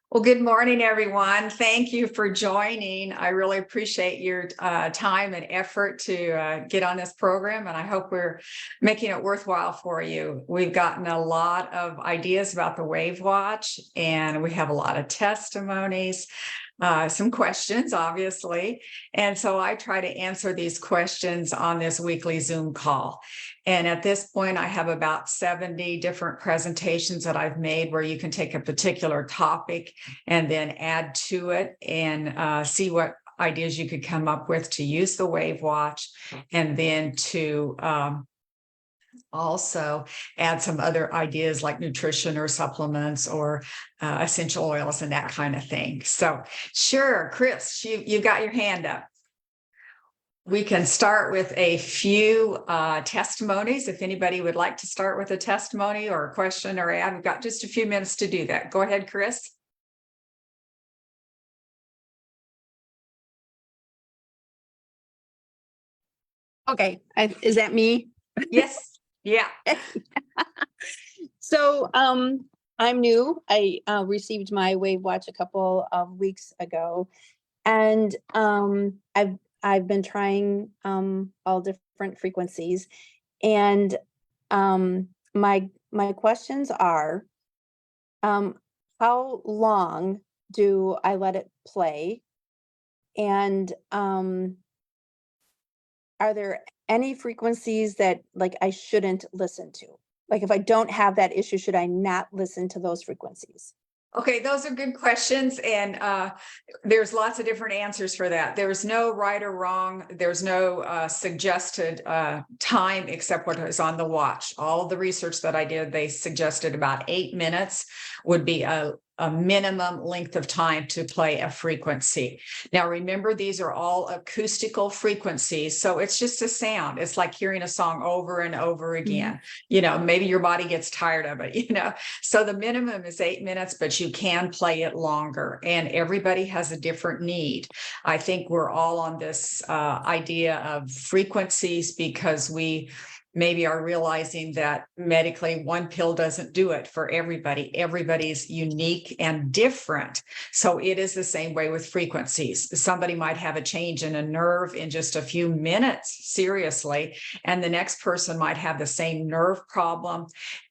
Well, good morning, everyone. Thank you for joining. I really appreciate your time and effort to get on this program, and I hope we're making it worthwhile for you. We've gotten a lot of ideas about the Wavwatch, and we have a lot of testimonies, some questions, obviously. And so I try to answer these questions on this weekly Zoom call. And at this point, I have about 70 different presentations that I've made where you can take a particular topic and then add to it and see what ideas you could come up with to use the Wavewatch, and then to also add some other ideas like nutrition or supplements or essential oils and that kind of thing. So sure, Chris, you've got your hand up. We can start with a few testimonies. If anybody would like to start with a testimony or a question or add, we've got just a few minutes to do that. Go ahead, Chris. Okay, is that me? Yes. Yeah. So I'm new. I received my Wavewatch a couple of weeks ago, and I've been trying all different frequencies, and my questions are, how long do I let it play, and are there any frequencies that I shouldn't listen to? Like if I don't have that issue, should I not listen to those frequencies? Okay, those are good questions, and there's lots of different answers for that. There's no right or wrong. There's no suggested time except what is on the watch. All of the research that I did, they suggested about 8 minutes would be a minimum length of time to play a frequency. Now, remember, these are all acoustical frequencies, so it's just a sound. It's like hearing a song over and over again. Maybe your body gets tired of it, So the minimum is 8 minutes, but you can play it longer, and everybody has a different need. I think we're all on this idea of frequencies because we maybe are realizing that medically one pill doesn't do it for everybody. Everybody's unique and different. So it is the same way with frequencies. Somebody might have a change in a nerve in just a few minutes, seriously, and the next person might have the same nerve problem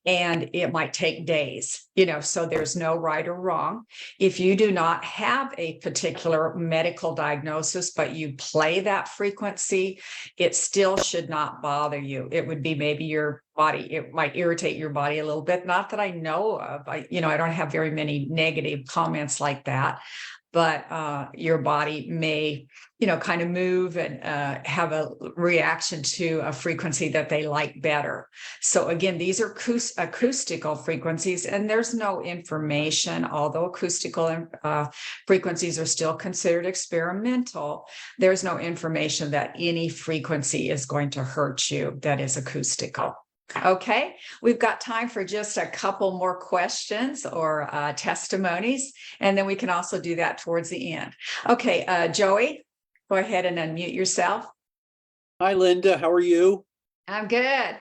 and it might take days, so there's no right or wrong. If you do not have a particular medical diagnosis, but you play that frequency, it still should not bother you. It would be maybe your body, it might irritate your body a little bit. Not that I know of. I don't have very many negative comments like that, but your body may, kind of move and have a reaction to a frequency that they like better. So again, these are acoustical frequencies, and there's no information, although acoustical frequencies are still considered experimental. There's no information that any frequency is going to hurt you that is acoustical. Okay, we've got time for just a couple more questions or testimonies, and then we can also do that towards the end. Okay, Joey, go ahead and unmute yourself. Hi, Linda. How are you? I'm good.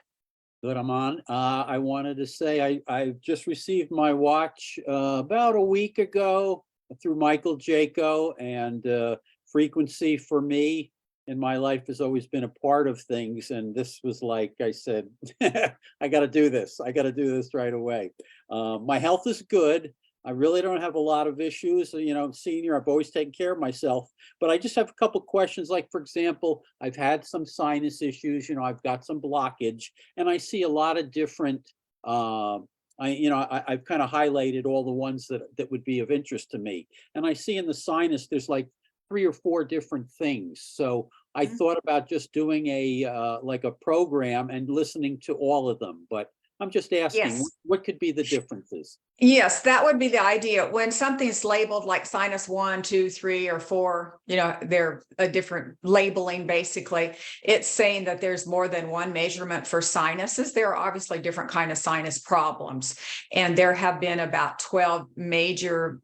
Good, I'm on. I wanted to say I just received my watch about a week ago through Michael Jaco, and frequency for me in my life has always been a part of things. And this was like I said, I got to do this. I got to do this right away. My health is good. I really don't have a lot of issues. I'm senior. I've always taken care of myself. But I just have a couple of questions. Like, for example, I've had some sinus issues. I've got some blockage, and I see a lot of different. I've kind of highlighted all the ones that would be of interest to me. And I see in the sinus, there's like 3 or 4 different things. So I thought about just doing a program and listening to all of them. But I'm just asking, what could be the differences? Yes, that would be the idea. When something's labeled like sinus 1, 2, 3, or 4, they're a different labeling, basically. It's saying that there's more than one measurement for sinuses. There are obviously different kind of sinus problems. And there have been about 12 major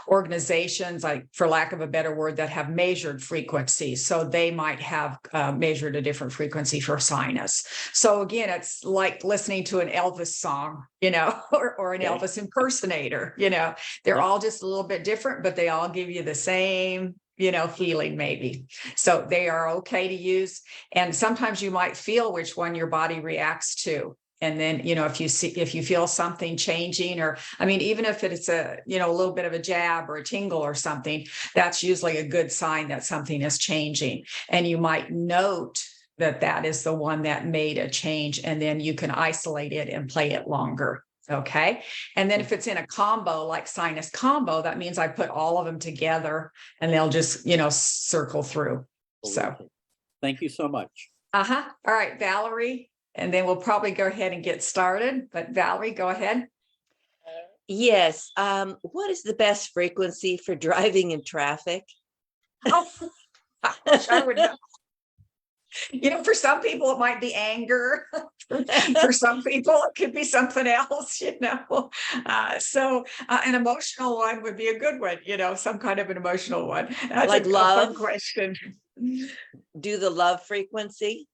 organizations, for lack of a better word, that have measured frequencies. So they might have measured a different frequency for sinus. So again, it's like listening to an Elvis song, or an Elvis Elvis impersonator, you know, they're Yeah. all just a little bit different, but they all give you the same, you know, feeling maybe. So they are okay to use. And sometimes you might feel which one your body reacts to. And then, you know, if you feel something changing, or, I mean, even if it's a, you know, a little bit of a jab or a tingle or something, that's usually a good sign that something is changing. And you might note that that is the one that made a change, and then you can isolate it and play it longer. Okay. And then if it's in a combo, like sinus combo, that means I put all of them together and they'll just, you know, circle through. So, Thank you so much. all right, Valerie. And then we'll probably go ahead and get started. But Valerie, go ahead. Yes. What is the best frequency for driving in traffic? Oh, I wish I would know. You know, for some people, it might be anger. For some people, it could be something else, you know. An emotional one would be a good one, you know, some kind of an emotional one. That's Like a fun love? question. Do the love frequency?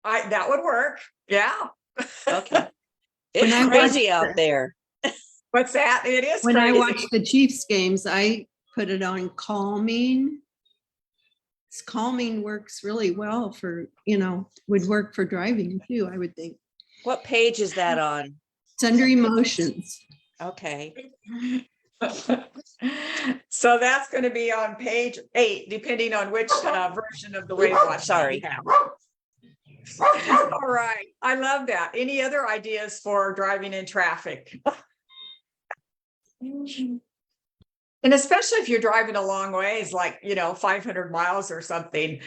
That would work. Yeah. Okay. When It's I crazy watched out there. What's that? It is When I crazy. watch the Chiefs games, I put it on calming. Calming works really well for, you know, would work for driving too, I would think. What page is that on? It's under emotions. Okay. So that's going to be on page 8, depending on which version of the Wavwatch. Sorry. you have. All right. I love that. Any other ideas for driving in traffic? And especially if you're driving a long ways, like, you know, 500 miles or something,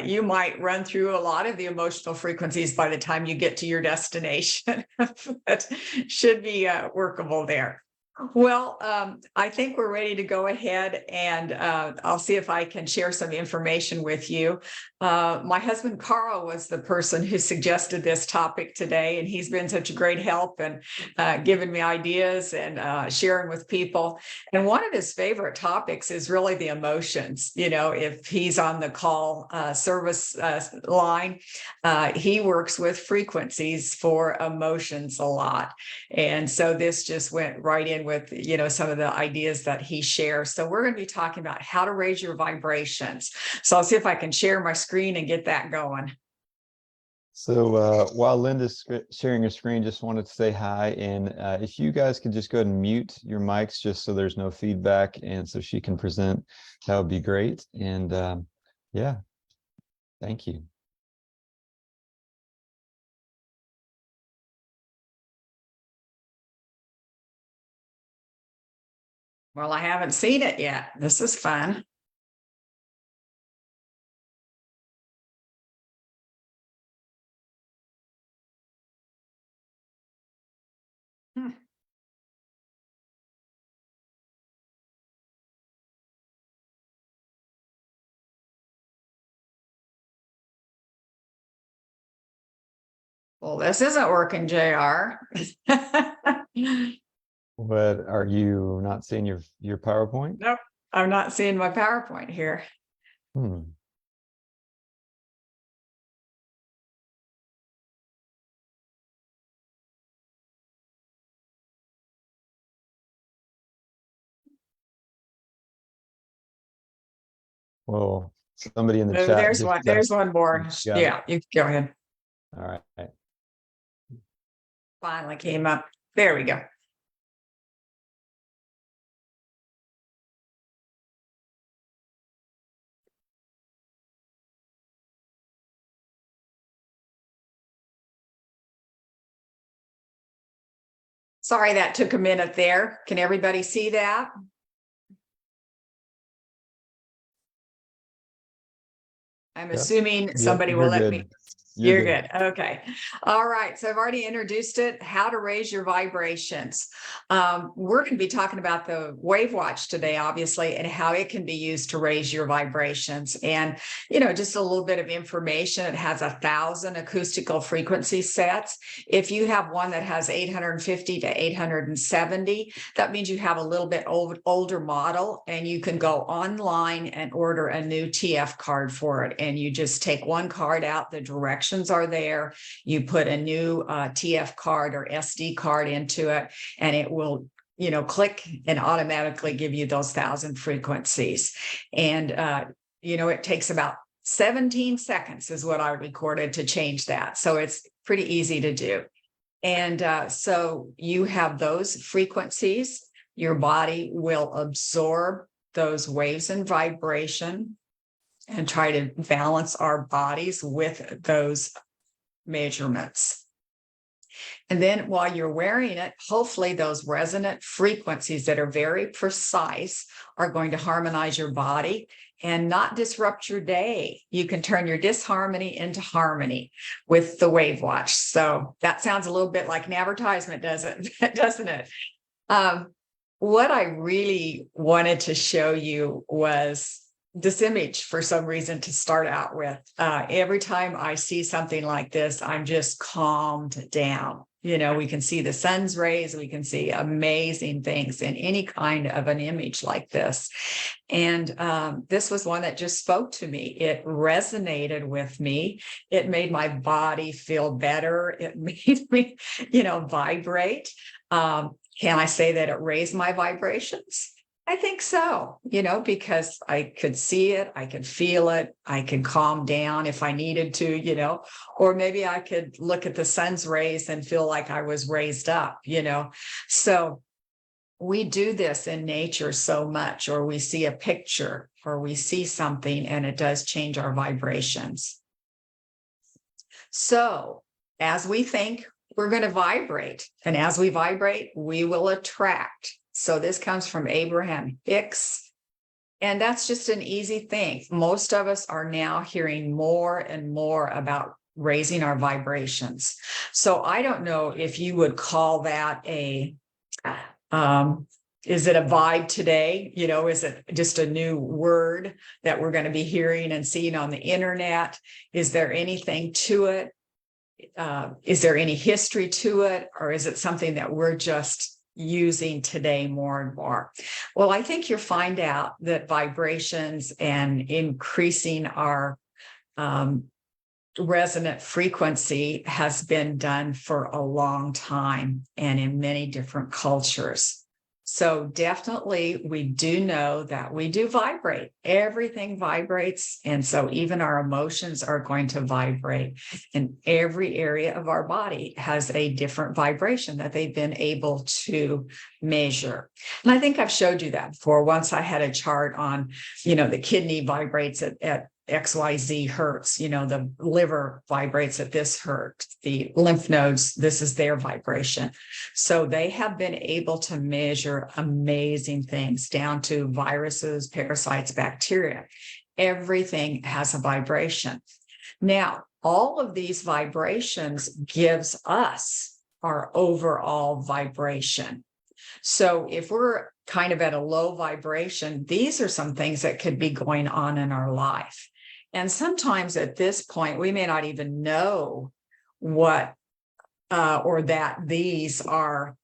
you might run through a lot of the emotional frequencies by the time you get to your destination. But should be workable there. Well, I think we're ready to go ahead, and I'll see if I can share some information with you. My husband, Carl, was the person who suggested this topic today, and he's been such a great help and giving me ideas and sharing with people. And one of his favorite topics is really the emotions. You know, if he's on the call service line, he works with frequencies for emotions a lot. And so this just went right in with, you know, some of the ideas that he shares. So we're going to be talking about how to raise your vibrations. So I'll see if I can share my screen and get that going. So while Linda's sharing her screen, just wanted to say hi. And if you guys could just go ahead and mute your mics just so there's no feedback and so she can present, that would be great. And yeah, thank you. Well, I haven't seen it yet. This is fun. Well, this isn't working, JR. But are you not seeing your PowerPoint? Nope, I'm not seeing my PowerPoint here. Well, somebody in the Oh, chat. there's just, one. There's one more. got it. Yeah, you go ahead. All right. Finally came up. There we go. Sorry, that took a minute there. Can everybody see that? I'm Yep. assuming somebody Yep, will you're let good. me. You're You're good. Okay. All right. So I've already introduced it, how to raise your vibrations. We're going to be talking about the Wavwatch today, obviously, and how it can be used to raise your vibrations. And, you know, just a little bit of information. It has 1,000 acoustical frequency sets. If you have one that has 850 to 870, that means you have a little bit older model, and you can go online and order a new TF card for it. And you just take one card out the direction directions are there. You put a new TF card or SD card into it, and it will, click and automatically give you those 1,000 frequencies. And, it takes about 17 seconds is what I recorded to change that. So it's pretty easy to do. And so you have those frequencies. Your body will absorb those waves and vibration and try to balance our bodies with those measurements. And then while you're wearing it, hopefully those resonant frequencies that are very precise are going to harmonize your body and not disrupt your day. You can turn your disharmony into harmony with the Wavwatch. So that sounds a little bit like an advertisement, doesn't it? What I really wanted to show you was this image for some reason to start out with. Every time I see something like this, I'm just calmed down. We can see the sun's rays, we can see amazing things in any kind of an image like this. And this was one that just spoke to me. It resonated with me. It made my body feel better. It made me, vibrate. Can I say that it raised my vibrations? I think so, because I could see it, I could feel it, I could calm down if I needed to, or maybe I could look at the sun's rays and feel like I was raised up, So we do this in nature so much, or we see a picture or we see something and it does change our vibrations. So as we think, we're going to vibrate. And as we vibrate, we will attract. So this comes from Abraham Hicks. And that's just an easy thing. Most of us are now hearing more and more about raising our vibrations. So I don't know if you would call that is it a vibe today? Is it just a new word that we're going to be hearing and seeing on the internet? Is there anything to it? Is there any history to it? Or is it something that we're just using today more and more? Well, I think you'll find out that vibrations and increasing our resonant frequency has been done for a long time and in many different cultures. So definitely we do know that we do vibrate. Everything vibrates. And so even our emotions are going to vibrate. And every area of our body has a different vibration that they've been able to measure. And I think I've showed you that before. Once I had a chart on, the kidney vibrates at XYZ hertz, the liver vibrates at this hertz, the lymph nodes, this is their vibration. So they have been able to measure amazing things down to viruses, parasites, bacteria. Everything has a vibration. Now, all of these vibrations gives us our overall vibration. So if we're kind of at a low vibration, these are some things that could be going on in our life. And sometimes at this point, we may not even know what or that these are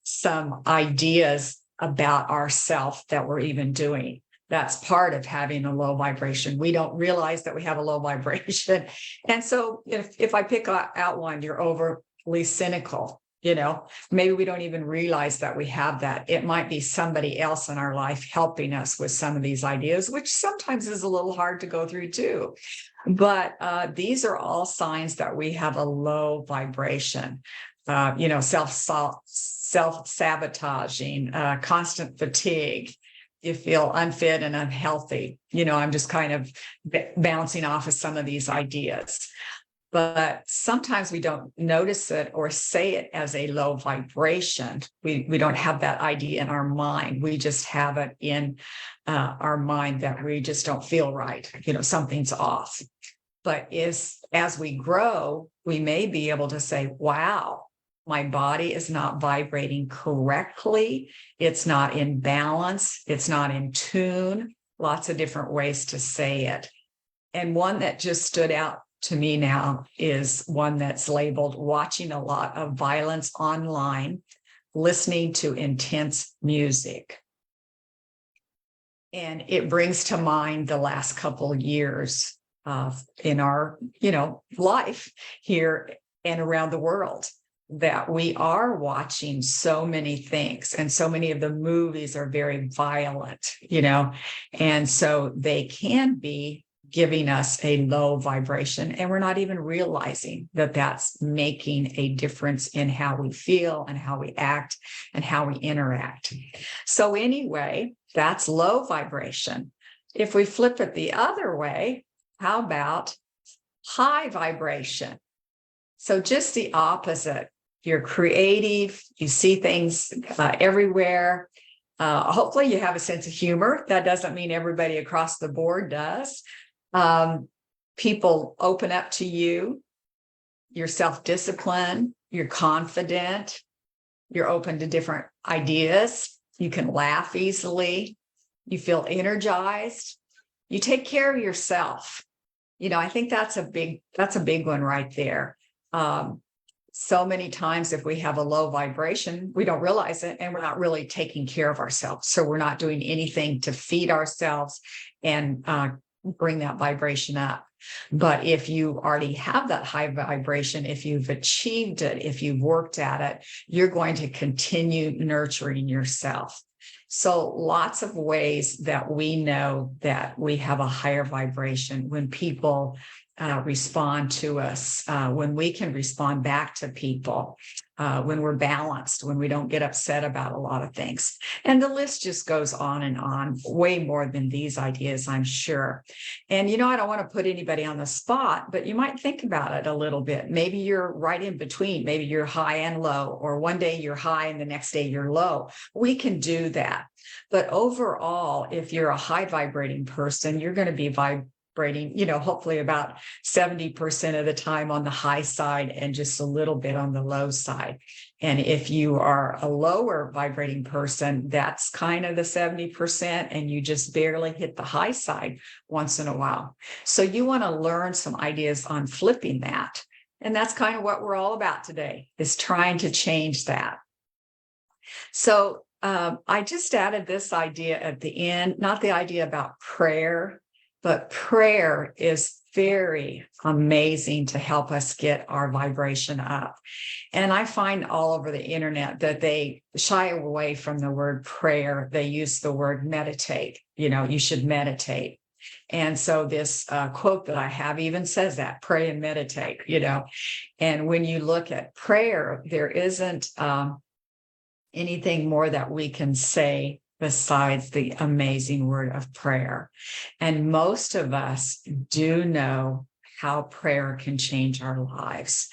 some ideas about ourself that we're even doing. That's part of having a low vibration. We don't realize that we have a low vibration. And so if I pick out one, you're overly cynical. Maybe we don't even realize that we have that. It might be somebody else in our life helping us with some of these ideas, which sometimes is a little hard to go through too. But these are all signs that we have a low vibration, self-sabotaging, constant fatigue. You feel unfit and unhealthy. I'm just kind of bouncing off of some of these ideas. But sometimes we don't notice it or say it as a low vibration. We don't have that idea in our mind. We just have it in our mind that we just don't feel right. Something's off. But as we grow, we may be able to say, wow, my body is not vibrating correctly. It's not in balance. It's not in tune. Lots of different ways to say it. And one that just stood out to me now is one that's labeled watching a lot of violence online, listening to intense music. And it brings to mind the last couple of years in our, life here and around the world, that we are watching so many things, and so many of the movies are very violent, and so they can be giving us a low vibration, and we're not even realizing that that's making a difference in how we feel and how we act and how we interact. So anyway, that's low vibration. If we flip it the other way, how about high vibration? So just the opposite. You're creative, you see things everywhere. Hopefully you have a sense of humor. That doesn't mean everybody across the board does. People open up to you. You're self-disciplined, you're confident, you're open to different ideas. You can laugh easily. You feel energized. You take care of yourself. I think that's a big one right there. So many times if we have a low vibration, we don't realize it, and we're not really taking care of ourselves. So we're not doing anything to feed ourselves and bring that vibration up. But if you already have that high vibration, if you've achieved it, if you've worked at it, you're going to continue nurturing yourself. So lots of ways that we know that we have a higher vibration: when people respond to us, when we can respond back to people, when we're balanced, when we don't get upset about a lot of things. And the list just goes on, way more than these ideas, I'm sure. And, I don't want to put anybody on the spot, but you might think about it a little bit. Maybe you're right in between. Maybe you're high and low, or one day you're high and the next day you're low. We can do that. But overall, if you're a high vibrating person, you're going to be vibrating, hopefully about 70% of the time on the high side and just a little bit on the low side. And if you are a lower vibrating person, that's kind of the 70%, and you just barely hit the high side once in a while. So you want to learn some ideas on flipping that. And that's kind of what we're all about today, is trying to change that. So I just added this idea at the end, not the idea about prayer, but prayer is very amazing to help us get our vibration up. And I find all over the internet that they shy away from the word prayer. They use the word meditate. You should meditate. And so this quote that I have even says that: pray and meditate, And when you look at prayer, there isn't anything more that we can say besides the amazing word of prayer. And most of us do know how prayer can change our lives.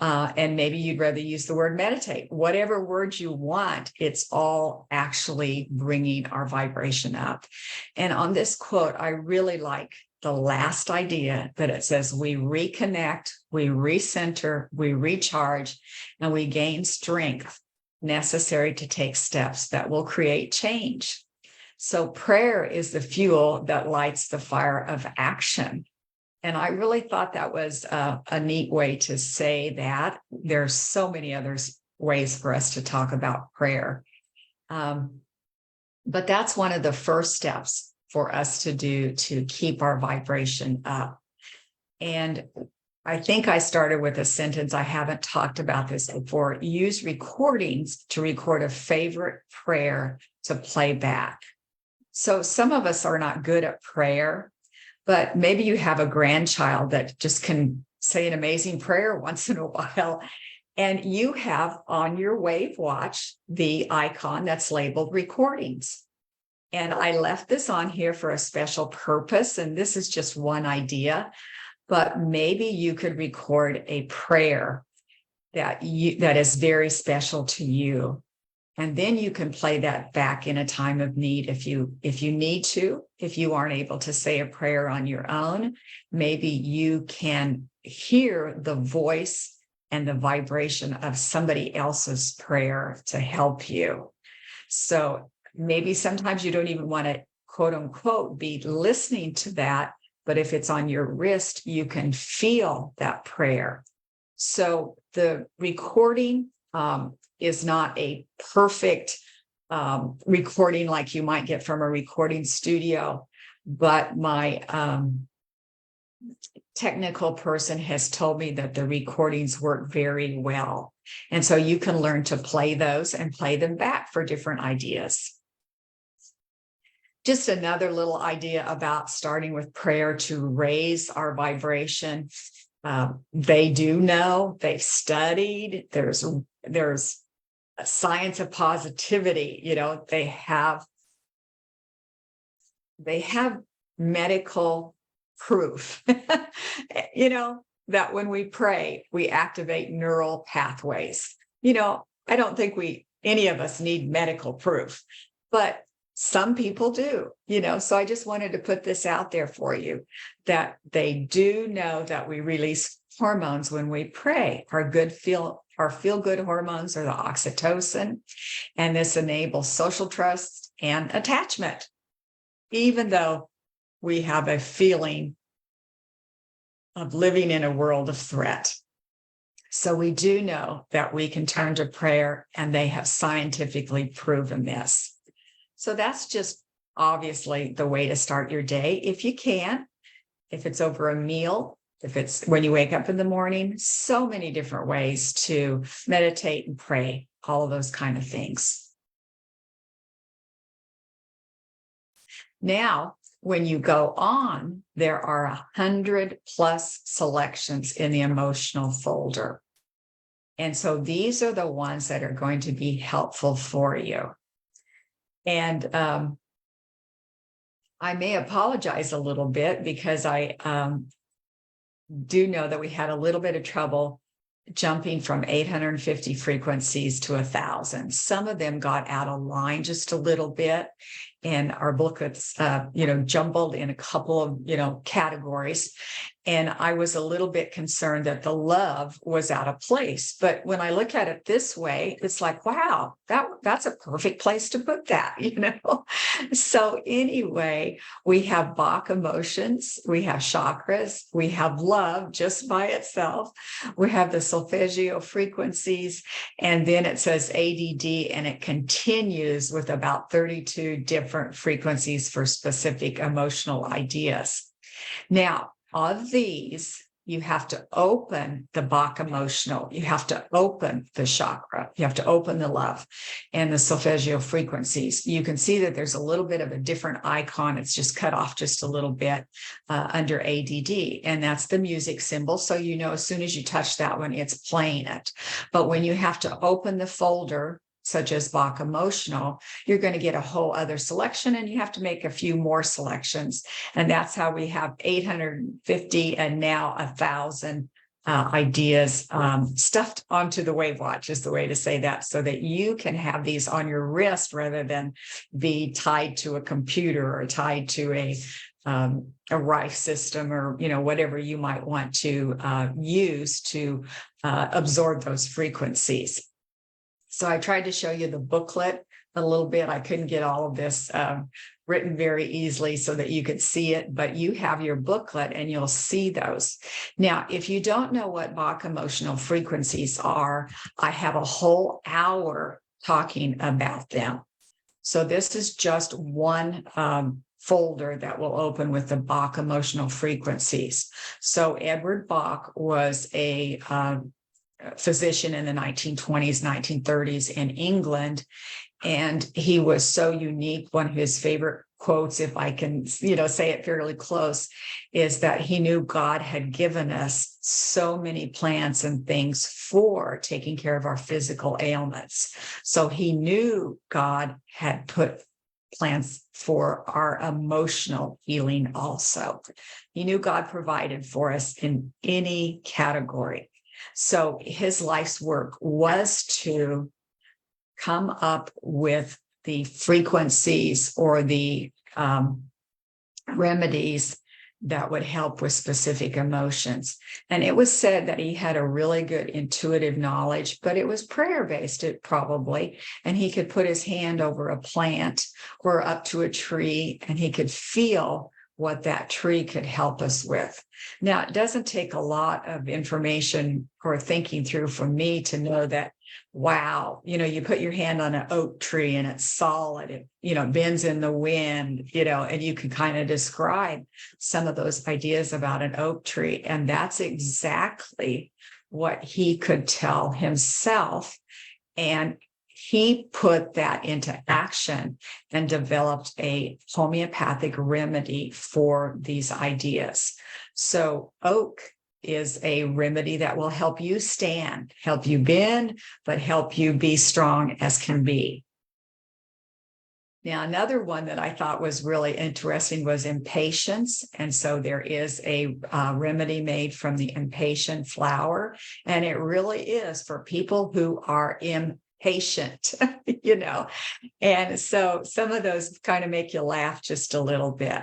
And maybe you'd rather use the word meditate. Whatever word you want, it's all actually bringing our vibration up. And on this quote, I really like the last idea that it says: we reconnect, we recenter, we recharge, and we gain strength necessary to take steps that will create change. So prayer is the fuel that lights the fire of action. And I really thought that was a neat way to say that. There's so many other ways for us to talk about prayer. But that's one of the first steps for us to do to keep our vibration up. And I think I started with a sentence. I haven't talked about this before. Use recordings to record a favorite prayer to play back. So some of us are not good at prayer, but maybe you have a grandchild that just can say an amazing prayer once in a while. And you have on your Wavwatch the icon that's labeled recordings. And I left this on here for a special purpose. And this is just one idea. But maybe you could record a prayer that is very special to you. And then you can play that back in a time of need if you need to. If you aren't able to say a prayer on your own, maybe you can hear the voice and the vibration of somebody else's prayer to help you. So maybe sometimes you don't even want to, quote unquote, be listening to that. But if it's on your wrist, you can feel that prayer. So the recording is not a perfect recording like you might get from a recording studio. But my technical person has told me that the recordings work very well. And so you can learn to play those and play them back for different ideas. Just another little idea about starting with prayer to raise our vibration. They do know, they've studied, there's a science of positivity, they have medical proof, that when we pray, we activate neural pathways. I don't think any of us need medical proof, but some people do, so I just wanted to put this out there for you, that they do know that we release hormones when we pray. Our feel-good hormones are the oxytocin, and this enables social trust and attachment, even though we have a feeling of living in a world of threat. So we do know that we can turn to prayer, and they have scientifically proven this. So that's just obviously the way to start your day. If you can, if it's over a meal, if it's when you wake up in the morning, so many different ways to meditate and pray, all of those kind of things. Now, when you go on, there are 100+ selections in the emotional folder. And so these are the ones that are going to be helpful for you. And I may apologize a little bit because I do know that we had a little bit of trouble jumping from 850 frequencies to 1,000. Some of them got out of line just a little bit, and our booklets, jumbled in a couple of, categories. And I was a little bit concerned that the love was out of place. But when I look at it this way, it's like, wow, that's a perfect place to put that, So anyway, we have Bach emotions, we have chakras, we have love just by itself. We have the solfeggio frequencies, and then it says ADD, and it continues with about 32 different frequencies for specific emotional ideas. Now, of these, you have to open the Bach emotional, you have to open the chakra, you have to open the love and the solfeggio frequencies. You can see that there's a little bit of a different icon. It's just cut off just a little bit under ADD, and that's the music symbol. So as soon as you touch that one, it's playing it. But when you have to open the folder, such as Bach emotional, you're going to get a whole other selection, and you have to make a few more selections. And that's how we have 850 and now 1,000 ideas stuffed onto the Wavwatch, is the way to say that, so that you can have these on your wrist rather than be tied to a computer or tied to a Rife system, or whatever you might want to use to absorb those frequencies. So I tried to show you the booklet a little bit. I couldn't get all of this written very easily so that you could see it, but you have your booklet and you'll see those. Now, if you don't know what Bach emotional frequencies are, I have a whole hour talking about them. So this is just one folder that will open with the Bach emotional frequencies. So Edward Bach was a physician in the 1920s, 1930s in England. And he was so unique. One of his favorite quotes, if I can, say it fairly close, is that he knew God had given us so many plants and things for taking care of our physical ailments. So he knew God had put plants for our emotional healing also. He knew God provided for us in any category. So his life's work was to come up with the frequencies or the remedies that would help with specific emotions. And it was said that he had a really good intuitive knowledge, but it was prayer-based, probably. And he could put his hand over a plant or up to a tree, and he could feel what that tree could help us with. Now, it doesn't take a lot of information or thinking through for me to know that, wow, you put your hand on an oak tree and it's solid, it bends in the wind, and you can kind of describe some of those ideas about an oak tree. And that's exactly what he could tell himself. And he put that into action and developed a homeopathic remedy for these ideas. So oak is a remedy that will help you stand, help you bend, but help you be strong as can be. Now, another one that I thought was really interesting was impatience. And so there is a remedy made from the impatient flower. And it really is for people who are impatient, And so some of those kind of make you laugh just a little bit.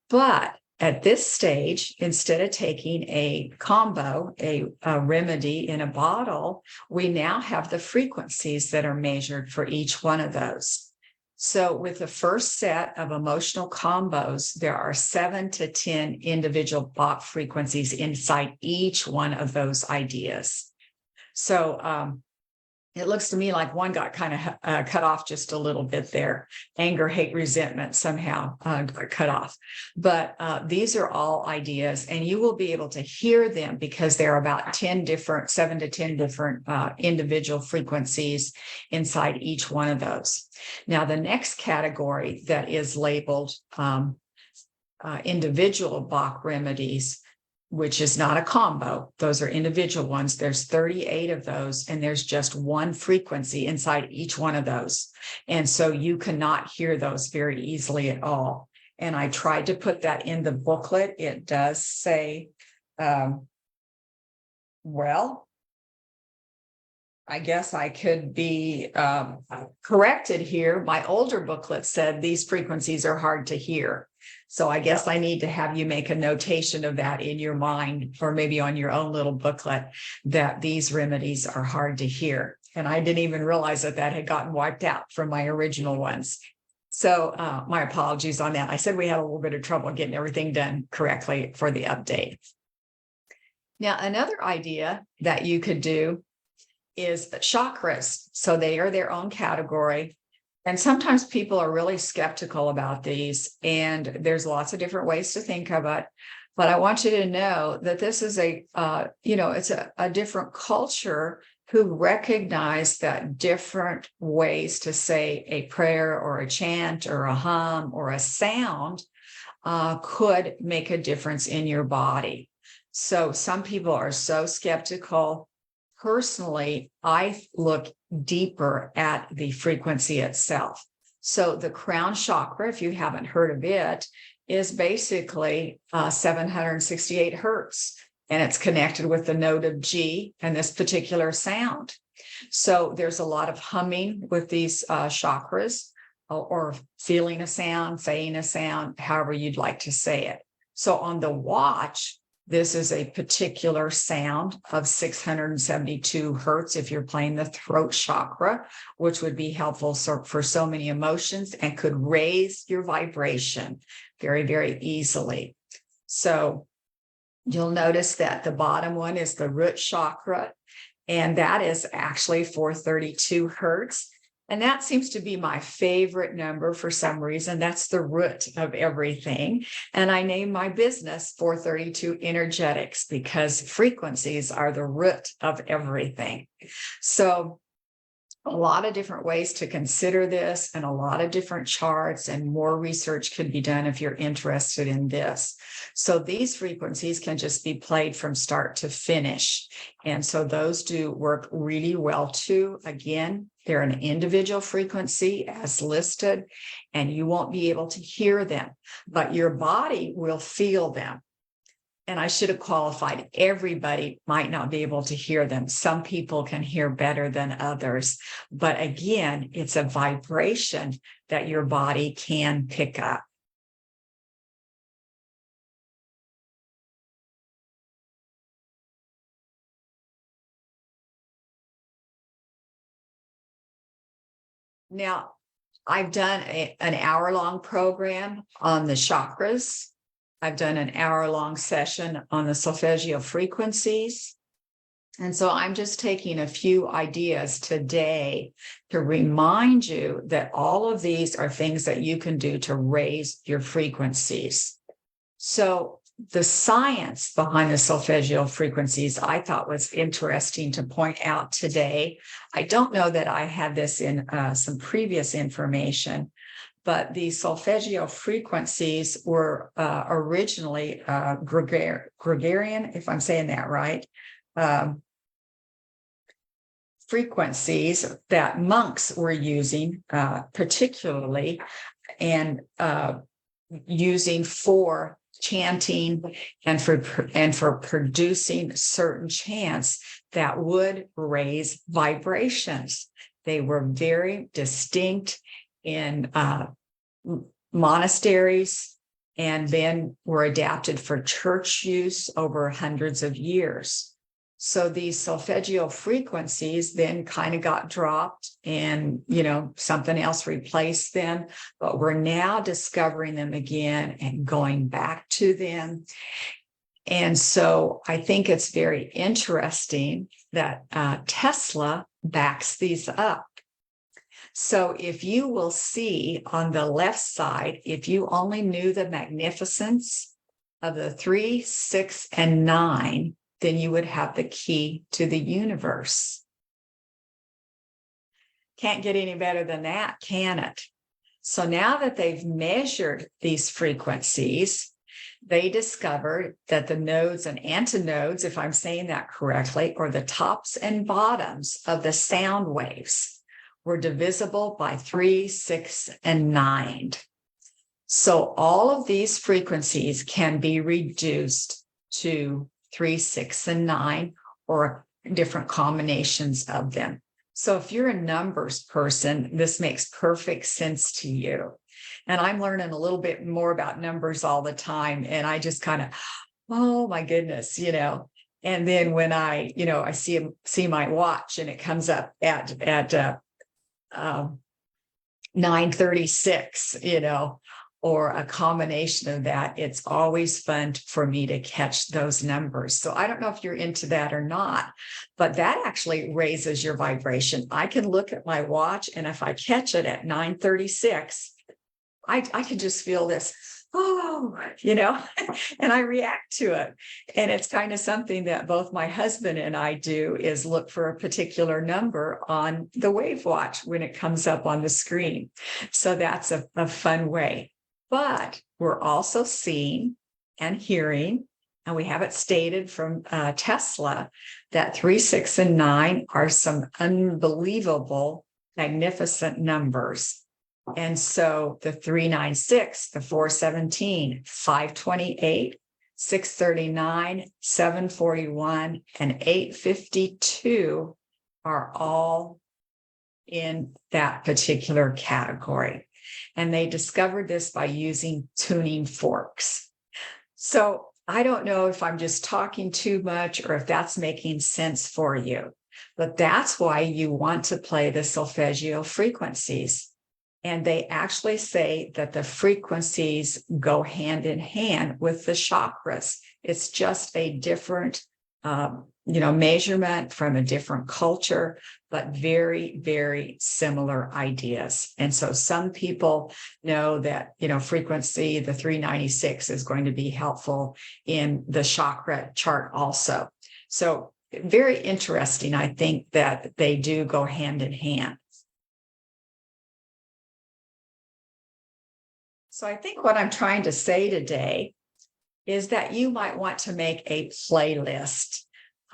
But at this stage, instead of taking a combo, a remedy in a bottle, we now have the frequencies that are measured for each one of those. So with the first set of emotional combos, there are 7 to 10 individual Bach frequencies inside each one of those ideas. So it looks to me like one got kind of cut off just a little bit there. Anger, hate, resentment somehow got cut off. But these are all ideas, and you will be able to hear them because there are about 7 to 10 different individual frequencies inside each one of those. Now, the next category that is labeled individual Bach remedies, which is not a combo. Those are individual ones. There's 38 of those, and there's just one frequency inside each one of those. And so you cannot hear those very easily at all. And I tried to put that in the booklet. It does say, well, I guess I could be corrected here. My older booklet said these frequencies are hard to hear. So I guess I need to have you make a notation of that in your mind, or maybe on your own little booklet, that these remedies are hard to hear. And I didn't even realize that had gotten wiped out from my original ones. So my apologies on that. I said we had a little bit of trouble getting everything done correctly for the update. Now, another idea that you could do is chakras. So they are their own category. And sometimes people are really skeptical about these, and there's lots of different ways to think of it. But I want you to know that this is it's a different culture who recognize that different ways to say a prayer or a chant or a hum or a sound could make a difference in your body. So some people are so skeptical. Personally, I look deeper at the frequency itself. So the crown chakra, if you haven't heard of it, is basically 768 hertz, and it's connected with the note of G and this particular sound. So there's a lot of humming with these chakras, or feeling a sound, saying a sound, however you'd like to say it. So on the watch, this is a particular sound of 672 hertz if you're playing the throat chakra, which would be helpful for so many emotions and could raise your vibration very, very easily. So you'll notice that the bottom one is the root chakra, and that is actually 432 hertz. And that seems to be my favorite number for some reason. That's the root of everything. And I named my business 432 Energetics because frequencies are the root of everything. So a lot of different ways to consider this, and a lot of different charts, and more research could be done if you're interested in this. So these frequencies can just be played from start to finish. And so those do work really well too. Again, they're an individual frequency as listed, and you won't be able to hear them, but your body will feel them. And I should have qualified, everybody might not be able to hear them. Some people can hear better than others. But again, it's a vibration that your body can pick up. Now, I've done an hour-long program on the chakras I've done an hour-long session on the solfeggio frequencies. And so I'm just taking a few ideas today to remind you that all of these are things that you can do to raise your frequencies. So the science behind the solfeggio frequencies I thought was interesting to point out today. I don't know that I had this in some previous information, but the solfeggio frequencies were originally Gregorian, if I'm saying that right, frequencies that monks were using particularly and using for chanting and for producing certain chants that would raise vibrations. They were very distinct in monasteries and then were adapted for church use over hundreds of years. So these solfeggio frequencies then kind of got dropped and, something else replaced them, but we're now discovering them again and going back to them. And so I think it's very interesting that Tesla backs these up. So if you will see on the left side, if you only knew the magnificence of the 3, 6, and 9, then you would have the key to the universe. Can't get any better than that, can it? So now that they've measured these frequencies, they discovered that the nodes and antinodes, if I'm saying that correctly, or the tops and bottoms of the sound waves were divisible by 3, 6, and 9. So all of these frequencies can be reduced to 3, 6, and 9, or different combinations of them. So if you're a numbers person, this makes perfect sense to you. And I'm learning a little bit more about numbers all the time. And I just kind of, oh my goodness, And then when I see my watch and it comes up at 9:36, or a combination of that, it's always fun for me to catch those numbers. So I don't know if you're into that or not, but that actually raises your vibration. I can look at my watch, and if I catch it at 9:36, I can just feel this, and I react to it. And it's kind of something that both my husband and I do, is look for a particular number on the Wavwatch when it comes up on the screen. So that's a fun way. But we're also seeing and hearing, and we have it stated from Tesla, that 3, 6, and 9 are some unbelievable, magnificent numbers. And so the 396, the 417, 528, 639, 741, and 852 are all in that particular category. And they discovered this by using tuning forks. So I don't know if I'm just talking too much or if that's making sense for you, but that's why you want to play the solfeggio frequencies. And they actually say that the frequencies go hand in hand with the chakras. It's just a different, measurement from a different culture, but very, very similar ideas. And so some people know that, frequency, the 396 is going to be helpful in the chakra chart also. So very interesting. I think that they do go hand in hand. So I think what I'm trying to say today is that you might want to make a playlist.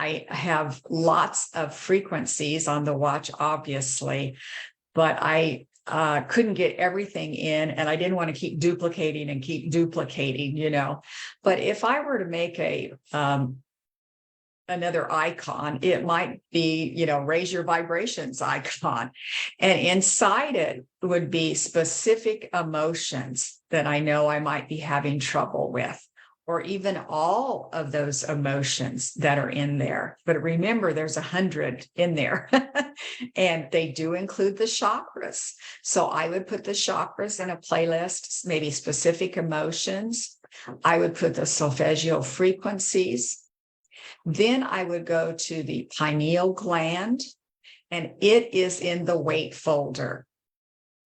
I have lots of frequencies on the watch, obviously, but I couldn't get everything in, and I didn't want to keep duplicating, But if I were to make another icon, it might be, raise your vibrations icon. And inside it would be specific emotions that I know I might be having trouble with, or even all of those emotions that are in there. But remember, there's 100 in there. And they do include the chakras. So I would put the chakras in a playlist, maybe specific emotions. I would put the solfeggio frequencies. Then I would go to the pineal gland, and it is in the weight folder.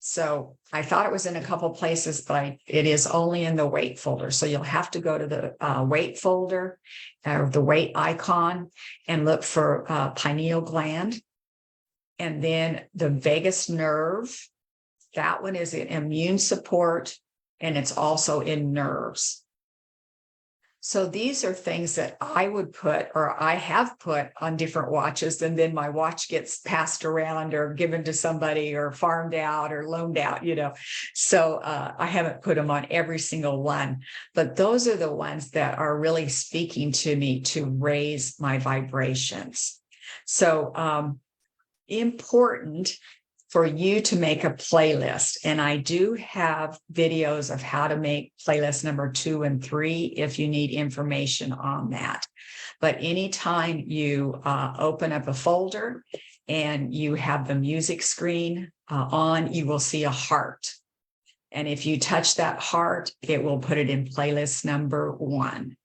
So I thought it was in a couple places, but it is only in the weight folder. So you'll have to go to the weight folder or the weight icon and look for pineal gland. And then the vagus nerve, that one is in immune support, and it's also in nerves. So these are things that I would put, or I have put on different watches, and then my watch gets passed around or given to somebody or farmed out or loaned out, So I haven't put them on every single one, but those are the ones that are really speaking to me to raise my vibrations. So important for you to make a playlist. And I do have videos of how to make playlist number 2 and 3 if you need information on that. But anytime you open up a folder and you have the music screen on, you will see a heart. And if you touch that heart, it will put it in playlist number 1.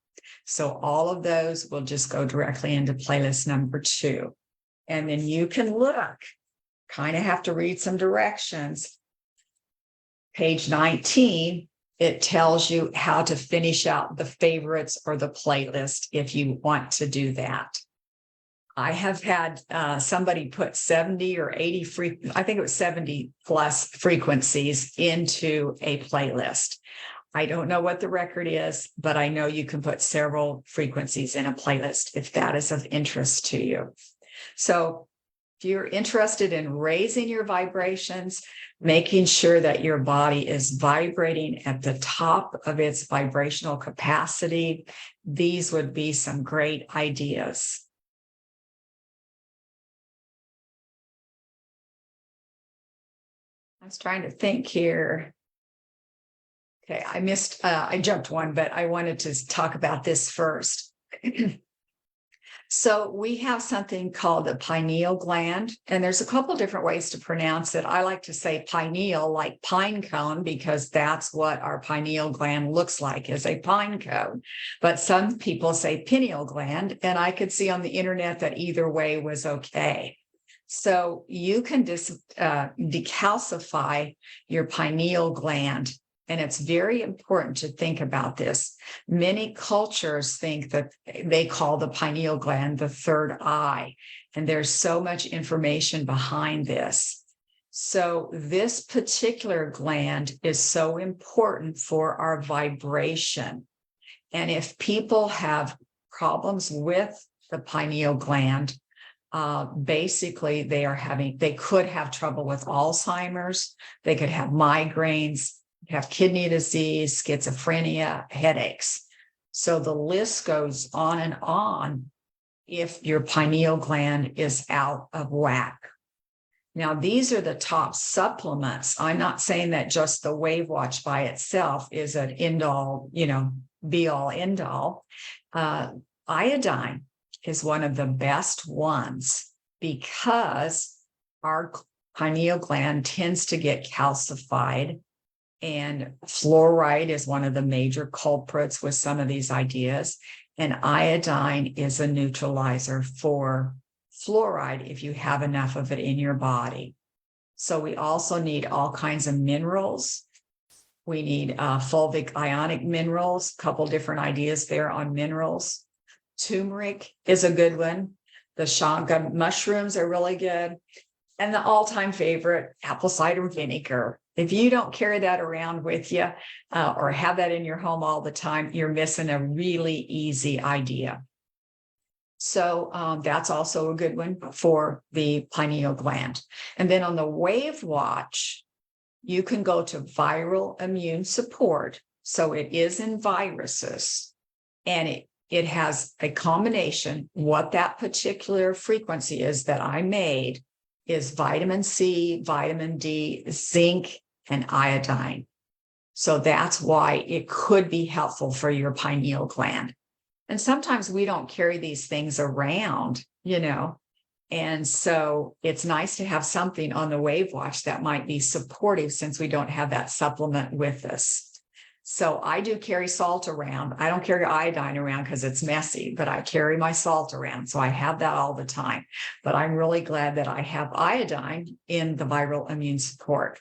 So all of those will just go directly into playlist number 2. And then you can look. Kind of have to read some directions. Page 19, it tells you how to finish out the favorites or the playlist if you want to do that. I have had somebody put 70 or 80 I think it was 70 plus frequencies into a playlist. I don't know what the record is, but I know you can put several frequencies in a playlist if that is of interest to you. So if you're interested in raising your vibrations, making sure that your body is vibrating at the top of its vibrational capacity, these would be some great ideas. I was trying to think here. Okay, I jumped one, but I wanted to talk about this first. So we have something called the pineal gland, and there's a couple different ways to pronounce it. I like to say pineal, like pine cone, because that's what our pineal gland looks like, is a pine cone. But some people say pineal gland, and I could see on the internet that either way was okay. So you can decalcify your pineal gland. And it's very important to think about this. Many cultures think that they call the pineal gland the third eye, and there's so much information behind this. So this particular gland is so important for our vibration. And if people have problems with the pineal gland, basically they could have trouble with Alzheimer's, they could have migraines, have kidney disease, schizophrenia, headaches. So the list goes on and on if your pineal gland is out of whack. Now, these are the top supplements. I'm not saying that just the Wavwatch by itself is an end-all, be-all, end-all. Iodine is one of the best ones because our pineal gland tends to get calcified. And fluoride is one of the major culprits with some of these ideas. And iodine is a neutralizer for fluoride if you have enough of it in your body. So we also need all kinds of minerals. We need fulvic ionic minerals, a couple different ideas there on minerals. Turmeric is a good one. The shanga mushrooms are really good. And the all-time favorite, apple cider vinegar. If you don't carry that around with you or have that in your home all the time, you're missing a really easy idea. So that's also a good one for the pineal gland. And then on the Wavwatch, you can go to viral immune support. So it is in viruses, and it has a combination. What that particular frequency is that I made is vitamin C, vitamin D, zinc, and iodine. So that's why it could be helpful for your pineal gland. And sometimes we don't carry these things around, and so it's nice to have something on the Wavwatch that might be supportive since we don't have that supplement with us. So I do carry salt around. I don't carry iodine around because it's messy, but I carry my salt around. So I have that all the time. But I'm really glad that I have iodine in the viral immune support.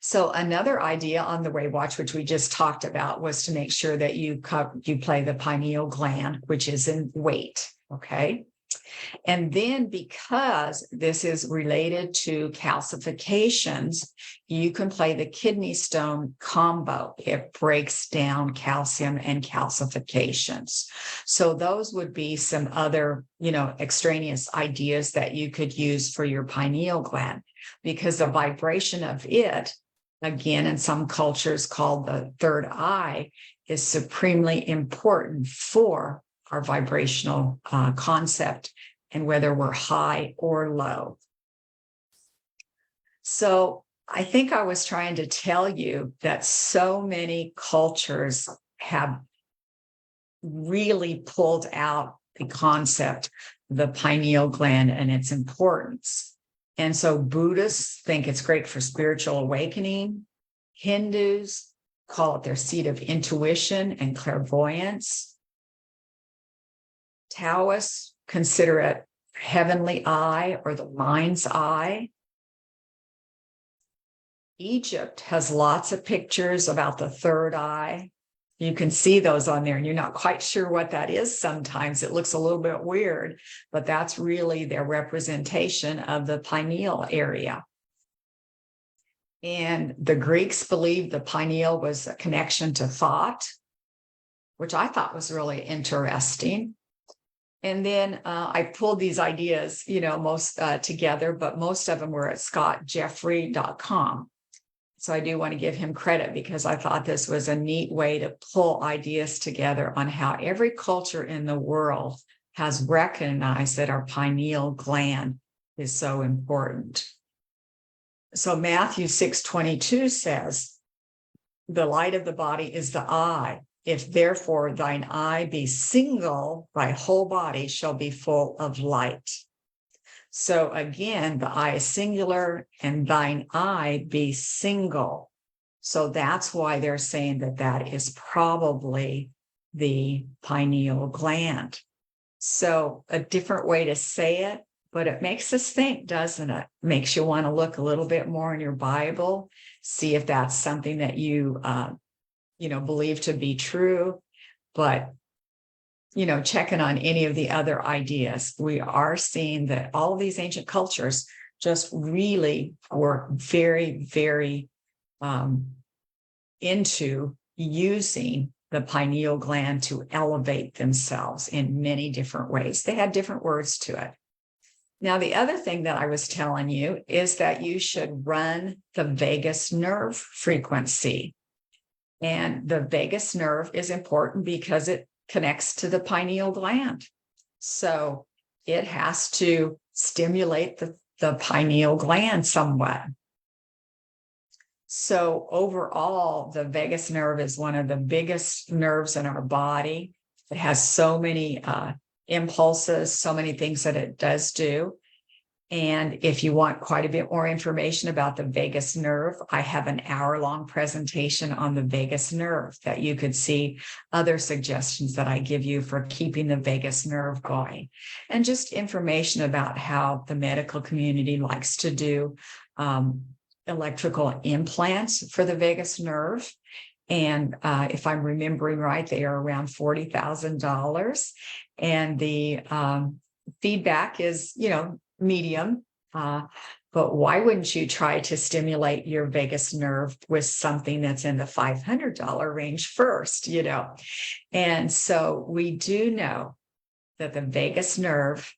So another idea on the Wavwatch, which we just talked about, was to make sure that you play the pineal gland, which is in weight. Okay. And then because this is related to calcifications, you can play the kidney stone combo. It breaks down calcium and calcifications. So those would be some other, extraneous ideas that you could use for your pineal gland, because the vibration of it, again, in some cultures called the third eye, is supremely important for our vibrational concept and whether we're high or low. So I think I was trying to tell you that so many cultures have really pulled out the concept of the pineal gland and its importance. And so Buddhists think it's great for spiritual awakening. Hindus call it their seat of intuition and clairvoyance. Taoists consider it heavenly eye or the mind's eye. Egypt has lots of pictures about the third eye. You can see those on there and you're not quite sure what that is sometimes. It looks a little bit weird, but that's really their representation of the pineal area. And the Greeks believed the pineal was a connection to thought, which I thought was really interesting. And then I pulled these ideas, most together, but most of them were at scottjeffrey.com. So I do want to give him credit because I thought this was a neat way to pull ideas together on how every culture in the world has recognized that our pineal gland is so important. So Matthew 6:22 says, the light of the body is the eye. If therefore thine eye be single, thy whole body shall be full of light. So again, the eye is singular and thine eye be single. So that's why they're saying that is probably the pineal gland. So a different way to say it, but it makes us think, doesn't it? Makes you want to look a little bit more in your Bible, see if that's something that you believe to be true, but, checking on any of the other ideas, we are seeing that all of these ancient cultures just really were very, very into using the pineal gland to elevate themselves in many different ways. They had different words to it. Now, the other thing that I was telling you is that you should run the vagus nerve frequency. And the vagus nerve is important because it connects to the pineal gland. So it has to stimulate the pineal gland somewhat. So overall, the vagus nerve is one of the biggest nerves in our body. It has so many impulses, so many things that it does do. And if you want quite a bit more information about the vagus nerve, I have an hour-long presentation on the vagus nerve that you could see other suggestions that I give you for keeping the vagus nerve going. And just information about how the medical community likes to do electrical implants for the vagus nerve. And if I'm remembering right, they are around $40,000. And the feedback is, medium, but why wouldn't you try to stimulate your vagus nerve with something that's in the $500 range first, And so we do know that the vagus nerve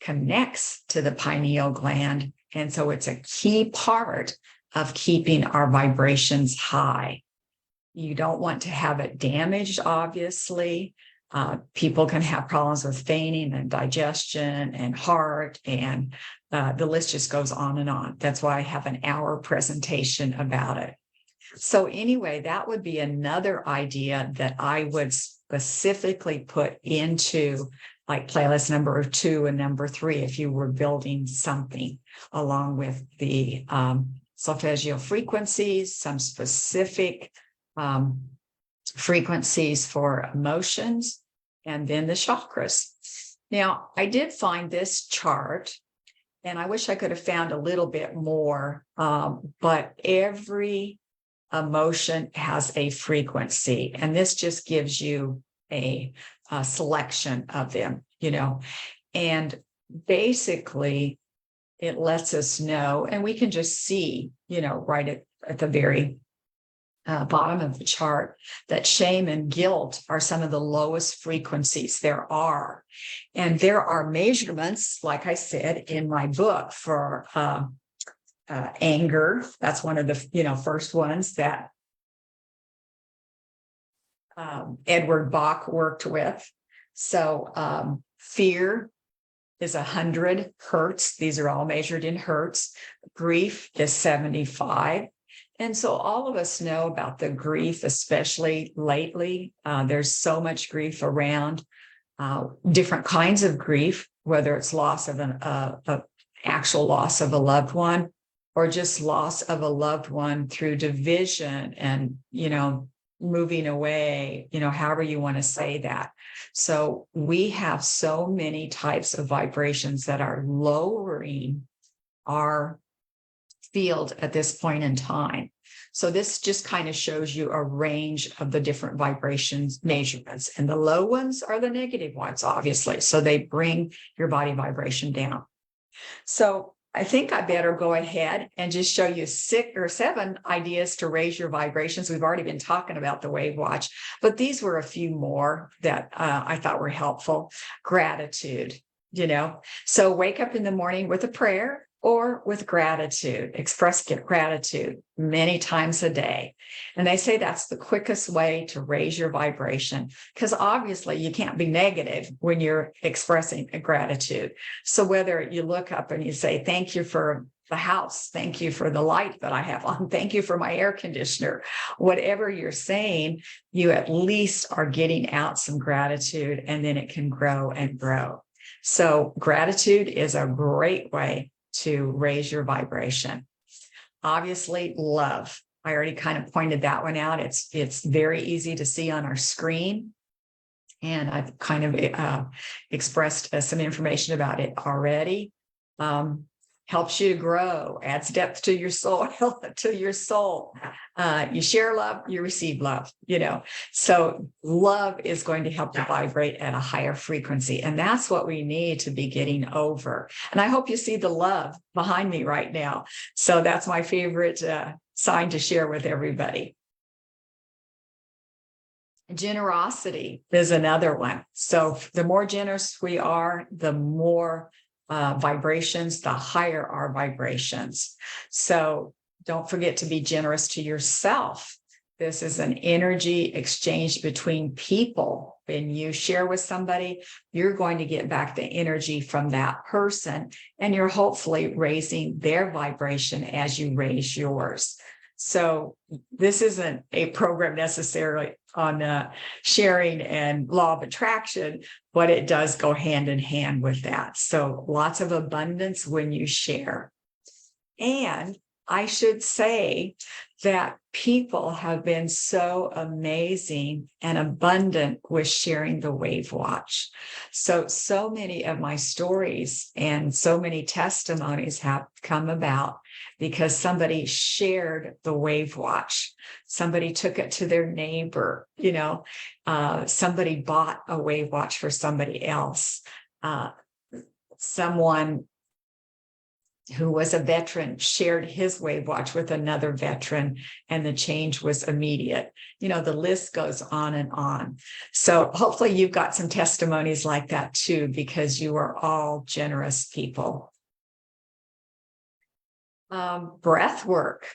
connects to the pineal gland, and so it's a key part of keeping our vibrations high. You don't want to have it damaged, obviously. People can have problems with fainting and digestion and heart, and the list just goes on and on. That's why I have an hour presentation about it. So anyway, that would be another idea that I would specifically put into like playlist number 2 and number 3, if you were building something along with the solfeggio frequencies, some specific frequencies for emotions, and then the chakras. Now, I did find this chart, and I wish I could have found a little bit more, but every emotion has a frequency, and this just gives you a selection of them, and basically it lets us know, and we can just see, right at the very bottom of the chart, that shame and guilt are some of the lowest frequencies there are. And there are measurements, like I said, in my book for anger. That's one of the first ones that Edward Bach worked with. So fear is 100 hertz. These are all measured in hertz. Grief is 75. And so all of us know about the grief, especially lately. There's so much grief around, different kinds of grief, whether it's loss of an actual loss of a loved one, or just loss of a loved one through division and, moving away, however you want to say that. So we have so many types of vibrations that are lowering our field at this point in time. So this just kind of shows you a range of the different vibrations measurements, and the low ones are the negative ones, obviously. So they bring your body vibration down. So I think I better go ahead and just show you 6 or 7 ideas to raise your vibrations. We've already been talking about the Wavwatch, but these were a few more that I thought were helpful. Gratitude, So wake up in the morning with a prayer or with gratitude. Express gratitude many times a day. And they say that's the quickest way to raise your vibration, because obviously you can't be negative when you're expressing a gratitude. So whether you look up and you say, thank you for the house, thank you for the light that I have on, thank you for my air conditioner, whatever you're saying, you at least are getting out some gratitude, and then it can grow and grow. So gratitude is a great way to raise your vibration. Obviously, love. I already kind of pointed that one out. It's very easy to see on our screen, and I've kind of expressed some information about it already. Helps you to grow, adds depth to your soul, you share love, you receive love, So love is going to help you vibrate at a higher frequency. And that's what we need to be getting over. And I hope you see the love behind me right now. So that's my favorite sign to share with everybody. Generosity is another one. So the more generous we are, the more vibrations, the higher our vibrations. So don't forget to be generous to yourself. This is an energy exchange between people. When you share with somebody, you're going to get back the energy from that person, and you're hopefully raising their vibration as you raise yours. So this isn't a program necessarily on sharing and law of attraction, but it does go hand in hand with that. So lots of abundance when you share. And I should say that people have been so amazing and abundant with sharing the Wavwatch. So many of my stories and so many testimonies have come about because somebody shared the Wavwatch. Somebody took it to their neighbor, somebody bought a Wavwatch for somebody else. Someone who was a veteran shared his Wavwatch with another veteran, and the change was immediate. The list goes on and on. So hopefully you've got some testimonies like that too, because you are all generous people. Breath work,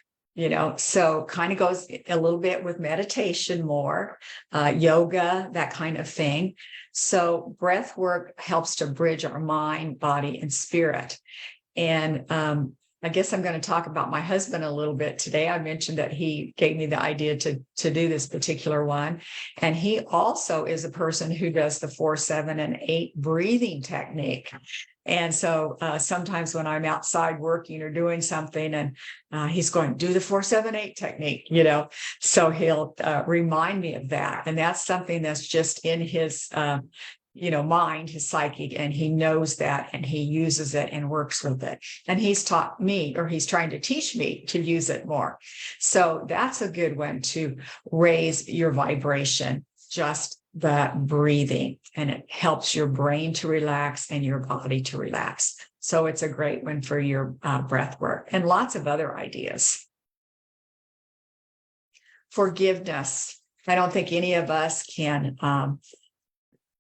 so kind of goes a little bit with meditation more, yoga, that kind of thing. So breath work helps to bridge our mind, body, and spirit. And I guess I'm going to talk about my husband a little bit today. I mentioned that he gave me the idea to do this particular one. And he also is a person who does the 4, 7, and 8 breathing technique. And so sometimes when I'm outside working or doing something and he's going, do the 4, 7, 8 technique, so he'll remind me of that. And that's something that's just in his mind, his psychic, and he knows that and he uses it and works with it. And he's taught me, or he's trying to teach me to use it more. So that's a good one to raise your vibration, just that breathing, and it helps your brain to relax and your body to relax. So it's a great one for your breath work, and lots of other ideas. Forgiveness. I don't think any of us can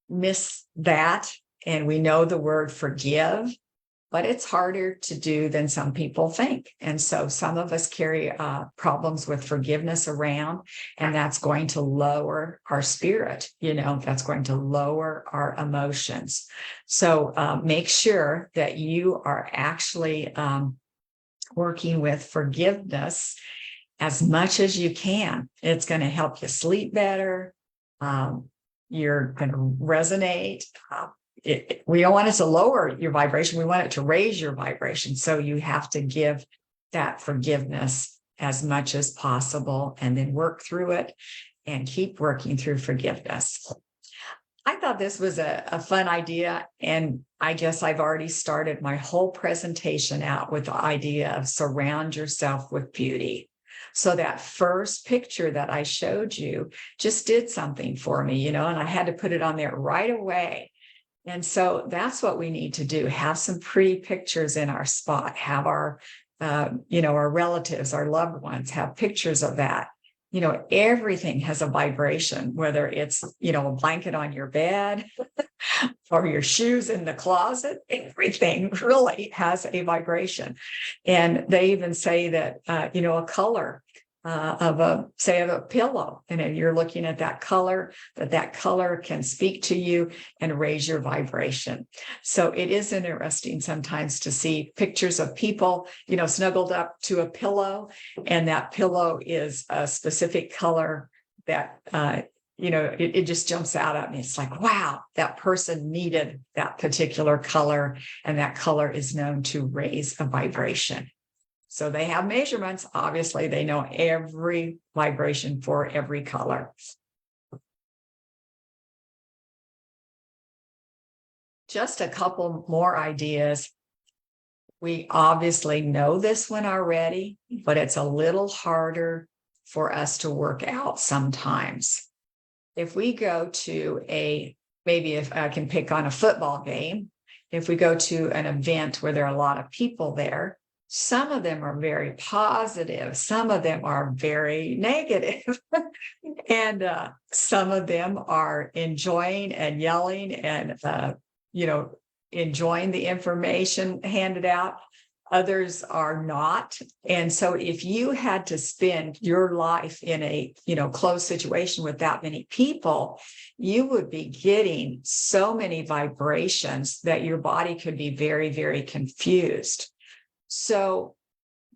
miss that. And we know the word forgive, but it's harder to do than some people think. And so some of us carry problems with forgiveness around, and that's going to lower our spirit, that's going to lower our emotions. So make sure that you are actually working with forgiveness as much as you can. It's going to help you sleep better. You're going to resonate. We don't want it to lower your vibration. We want it to raise your vibration. So you have to give that forgiveness as much as possible and then work through it and keep working through forgiveness. I thought this was a fun idea. And I guess I've already started my whole presentation out with the idea of surround yourself with beauty. So that first picture that I showed you just did something for me, and I had to put it on there right away. And so that's what we need to do. Have some pretty pictures in our spot, have our, our relatives, our loved ones, have pictures of that. Everything has a vibration, whether it's, a blanket on your bed or your shoes in the closet, everything really has a vibration. And they even say that, a color of a pillow, and if you're looking at that color can speak to you and raise your vibration. So it is interesting sometimes to see pictures of people, snuggled up to a pillow, and that pillow is a specific color that, it just jumps out at me. It's like, wow, that person needed that particular color, and that color is known to raise a vibration. So they have measurements. Obviously, they know every vibration for every color. Just a couple more ideas. We obviously know this one already, but it's a little harder for us to work out sometimes. If we go to maybe if I can pick on a football game, if we go to an event where there are a lot of people there, some of them are very positive, some of them are very negative, and some of them are enjoying and yelling and, enjoying the information handed out. Others are not. And so if you had to spend your life in a, closed situation with that many people, you would be getting so many vibrations that your body could be very, very confused. So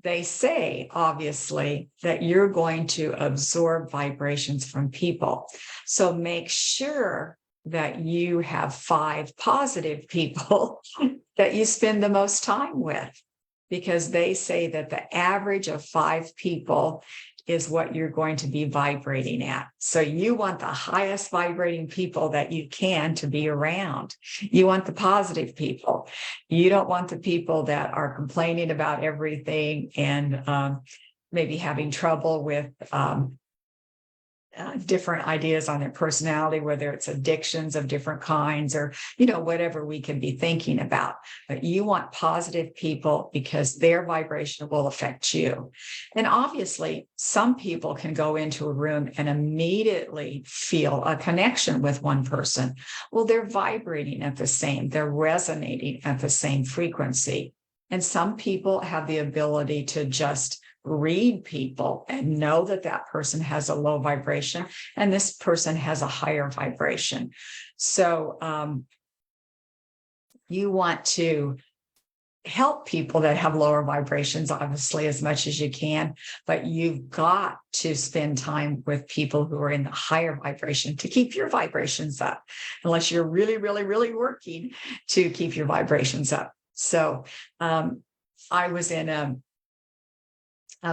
they say, obviously, that you're going to absorb vibrations from people. So make sure that you have 5 positive people that you spend the most time with, because they say that the average of 5 people is what you're going to be vibrating at. So you want the highest vibrating people that you can to be around. You want the positive people. You don't want the people that are complaining about everything and maybe having trouble with different ideas on their personality, whether it's addictions of different kinds or, whatever we can be thinking about. But you want positive people because their vibration will affect you. And obviously, some people can go into a room and immediately feel a connection with one person. Well, they're vibrating at the same, they're resonating at the same frequency. And some people have the ability to just read people and know that that person has a low vibration and this person has a higher vibration. So you want to help people that have lower vibrations, obviously, as much as you can, but you've got to spend time with people who are in the higher vibration to keep your vibrations up, unless you're really, really, really working to keep your vibrations up. So I was in a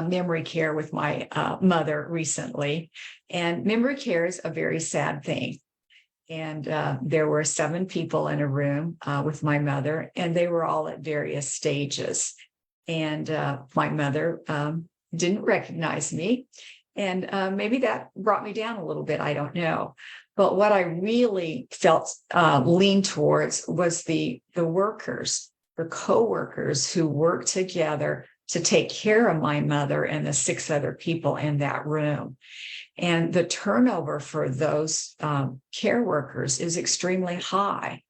memory care with my mother recently, and memory care is a very sad thing. And there were 7 people in a room with my mother, and they were all at various stages. And my mother didn't recognize me. And maybe that brought me down a little bit. I don't know. But what I really felt leaned towards was the workers, the co-workers who worked together to take care of my mother and the 6 other people in that room. And the turnover for those care workers is extremely high.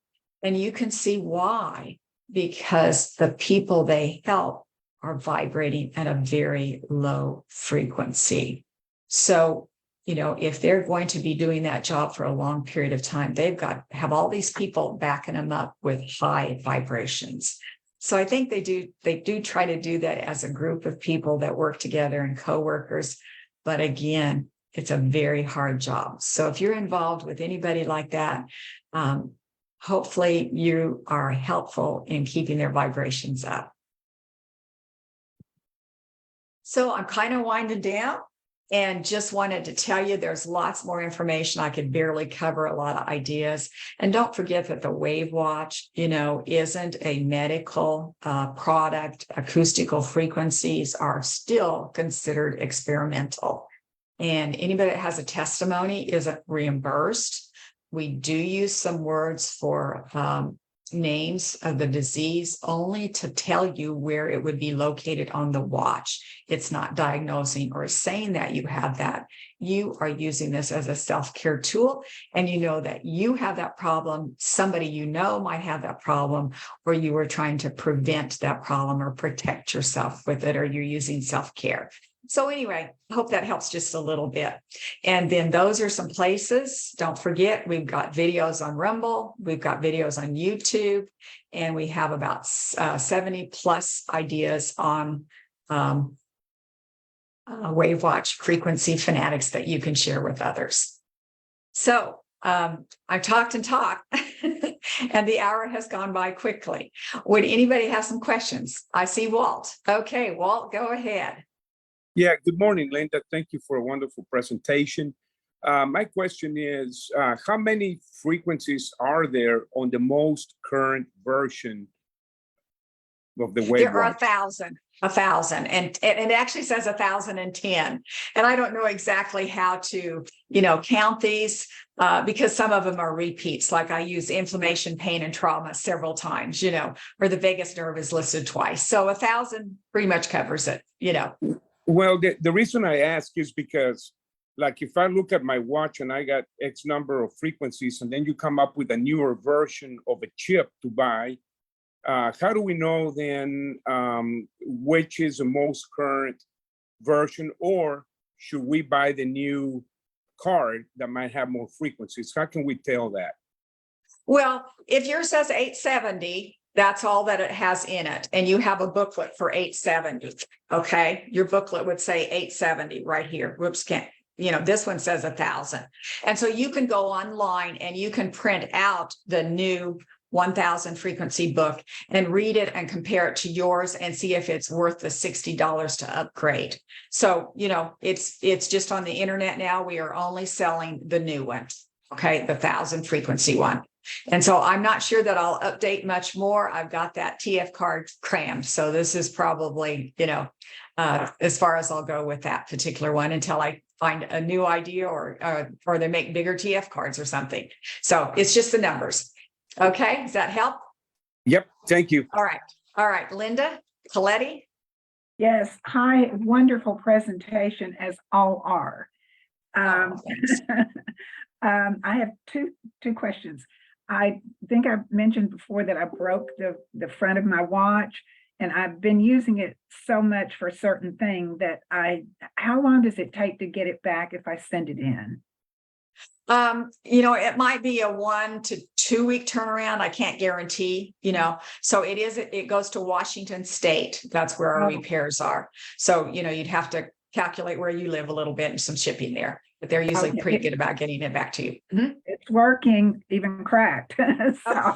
And you can see why, because the people they help are vibrating at a very low frequency. So, if they're going to be doing that job for a long period of time, they've got to have all these people backing them up with high vibrations. So I think they do try to do that as a group of people that work together and co-workers. But again, it's a very hard job. So if you're involved with anybody like that, hopefully you are helpful in keeping their vibrations up. So I'm kind of winding down and just wanted to tell you there's lots more information. I could barely cover a lot of ideas. And don't forget that the Wavwatch, isn't a medical product. Acoustical frequencies are still considered experimental. And anybody that has a testimony isn't reimbursed. We do use some words for names of the disease only to tell you where it would be located on the watch. It's not diagnosing or saying that you have that. You are using this as a self-care tool, and you know that you have that problem. Somebody might have that problem, or you are trying to prevent that problem or protect yourself with it, or you're using self-care. So anyway, I hope that helps just a little bit. And then those are some places. Don't forget, we've got videos on Rumble, we've got videos on YouTube, and we have about 70 plus ideas on Wavewatch Frequency Fanatics that you can share with others. So I've talked and talked, and the hour has gone by quickly. Would anybody have some questions? I see Walt. Okay, Walt, go ahead. Yeah, good morning, Linda. Thank you for a wonderful presentation. My question is, how many frequencies are there on the most current version of the Wavewatch? There are 1,000, and it actually says 1,010. And I don't know exactly how to, count these because some of them are repeats. Like I use inflammation, pain, and trauma several times, or the vagus nerve is listed twice. So 1,000 pretty much covers it, Well, the reason I ask is because, like, if I look at my watch and I got X number of frequencies, and then you come up with a newer version of a chip to buy, how do we know then which is the most current version, or should we buy the new card that might have more frequencies? How can we tell that? Well, if yours says 870, that's all that it has in it. And you have a booklet for 870. Okay. Your booklet would say 870 right here. Whoops, this one says 1,000. And so you can go online and you can print out the new 1,000 frequency book and read it and compare it to yours and see if it's worth the $60 to upgrade. So, it's just on the internet now. We are only selling the new one. Okay. The 1,000 frequency one. And so I'm not sure that I'll update much more. I've got that TF card crammed. So this is probably, as far as I'll go with that particular one until I find a new idea or they make bigger TF cards or something. So it's just the numbers. Okay. Does that help? Yep. Thank you. All right. All right. Linda Coletti. Yes. Hi. Wonderful presentation, as all are. Oh, I have two questions. I think I mentioned before that I broke the front of my watch, and I've been using it so much for a certain thing that how long does it take to get it back if I send it in? It might be a 1 to 2-week turnaround. I can't guarantee, so it goes to Washington State. That's where our Oh. repairs are. So, you'd have to calculate where you live a little bit and some shipping there, but they're usually Okay. pretty good about getting it back to you. Mhm. It's working, even cracked. Oh. So,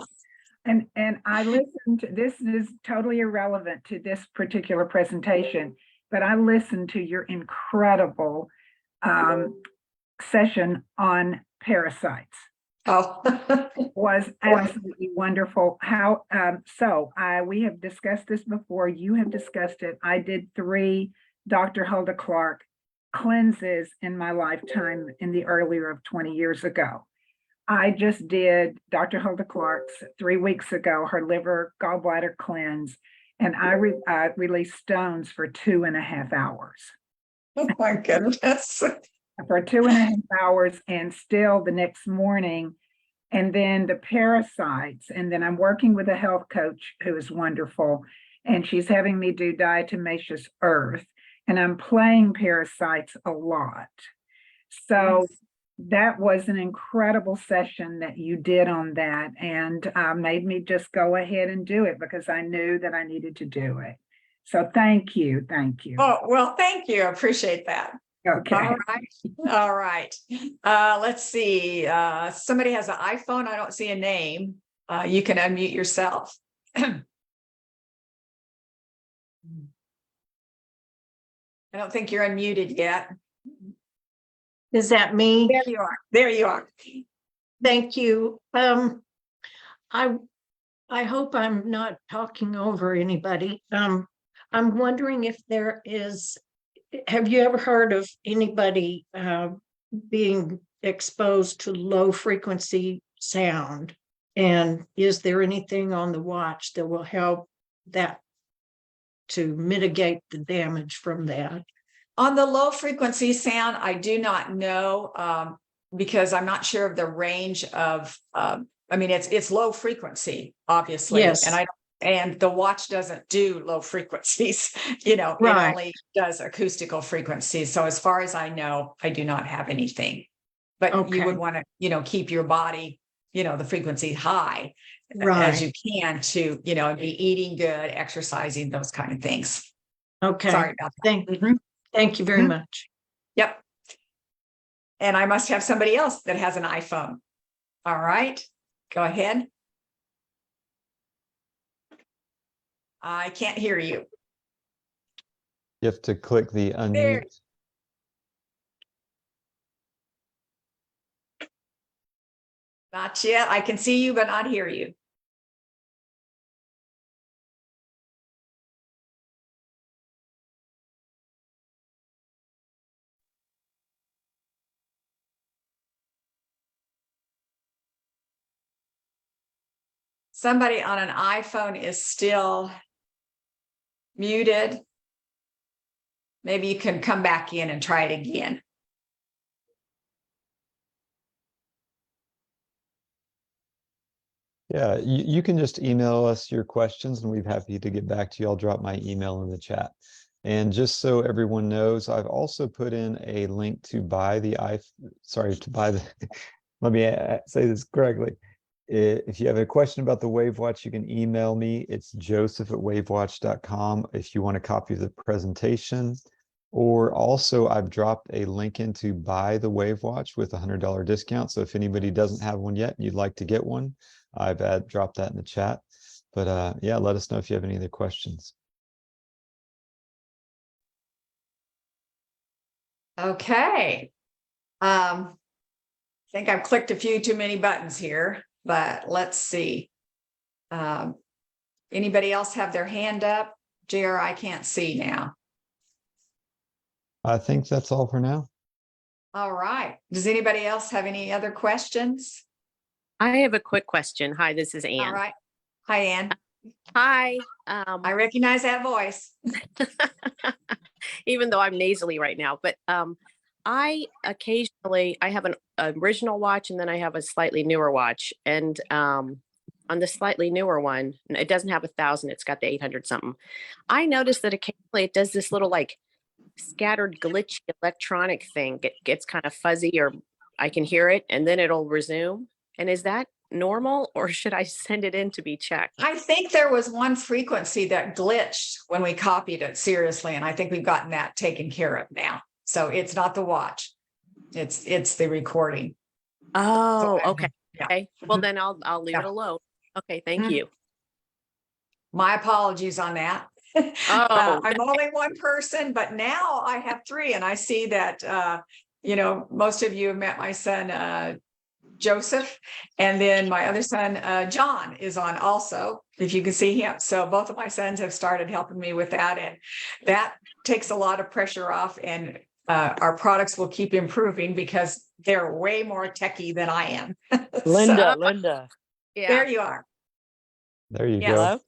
and I listened, this is totally irrelevant to this particular presentation, but I listened to your incredible session on parasites. Oh, Was absolutely wonderful. How, we have discussed this before. You have discussed it. I did 3 Dr. Hulda Clark cleanses in my lifetime in the earlier of 20 years ago. I just did Dr. Hulda Clark's 3 weeks ago, her liver gallbladder cleanse, and I released stones for 2.5 hours. oh my goodness. For 2.5 hours, and still the next morning. And then the parasites, and then I'm working with a health coach who is wonderful, and she's having me do diatomaceous earth, and I'm playing parasites a lot. So that was an incredible session that you did on that, and made me just go ahead and do it because I knew that I needed to do it. So thank you. Oh, well, thank you. I appreciate that. Okay. All right. All right. Let's see. Somebody has an iPhone. I don't see a name. You can unmute yourself. I don't think you're unmuted yet. Is that me? There you are. There you are. Thank you. I hope I'm not talking over anybody. I'm wondering if have you ever heard of anybody being exposed to low frequency sound? And is there anything on the watch that will help that to mitigate the damage from that? On the low frequency sound, I do not know, because I'm not sure of the range of, it's low frequency, obviously. Yes. And the watch doesn't do low frequencies, it Right. only does acoustical frequencies. So as far as I know, I do not have anything. But you Okay. would want to, keep your body, the frequency high as Right. you can to, be eating good, exercising, those kind of things. Okay. Sorry about that. Thank you very Mhm. much. Yep. And I must have somebody else that has an iPhone. All right, go ahead. I can't hear you. You have to click the There. unmute. Not yet. I can see you, but not hear you. Somebody on an iPhone is still muted. Maybe you can come back in and try it again. Yeah, you can just email us your questions and we'd be happy to get back to you. I'll drop my email in the chat. And just so everyone knows, I've also put in a link to buy the let me say this correctly. If you have a question about the Wavewatch, you can email me. It's joseph@wavewatch.com if you want a copy of the presentation. Or also, I've dropped a link into buy the Wavewatch with a $100 discount. So if anybody doesn't have one yet and you'd like to get one, I've dropped that in the chat. But yeah, let us know if you have any other questions. Okay. I think I've clicked a few too many buttons here, but let's see. Anybody else have their hand up? JR, I can't see now. I think that's all for now. All right. Does anybody else have any other questions? I have a quick question. Hi, this is All Ann. right. Hi, Ann. Hi. I recognize that voice. Even though I'm nasally right now, but I have an original watch and then I have a slightly newer watch. And on the slightly newer one, it doesn't have 1,000, it's got the 800 something. I noticed that occasionally it does this little like scattered glitchy electronic thing. It gets kind of fuzzy or I can hear it and then it'll resume. And is that normal or should I send it in to be checked? I think there was one frequency that glitched when we copied it seriously, and I think we've gotten that taken care of now. So it's not the watch. It's the recording. Oh, I- okay. yeah. Okay. Well, then I'll leave it Yeah. alone. Okay, thank Mhm. you. My apologies on that. Oh. I'm only one person, but now I have three, and I see that, most of you have met my son, Joseph, and then my other son, John, is on also, if you can see him. So both of my sons have started helping me with that, and that takes a lot of pressure off, and our products will keep improving because they're way more techie than I am. Linda, So, Linda, Yeah. there you are. There you Yes. go. hello?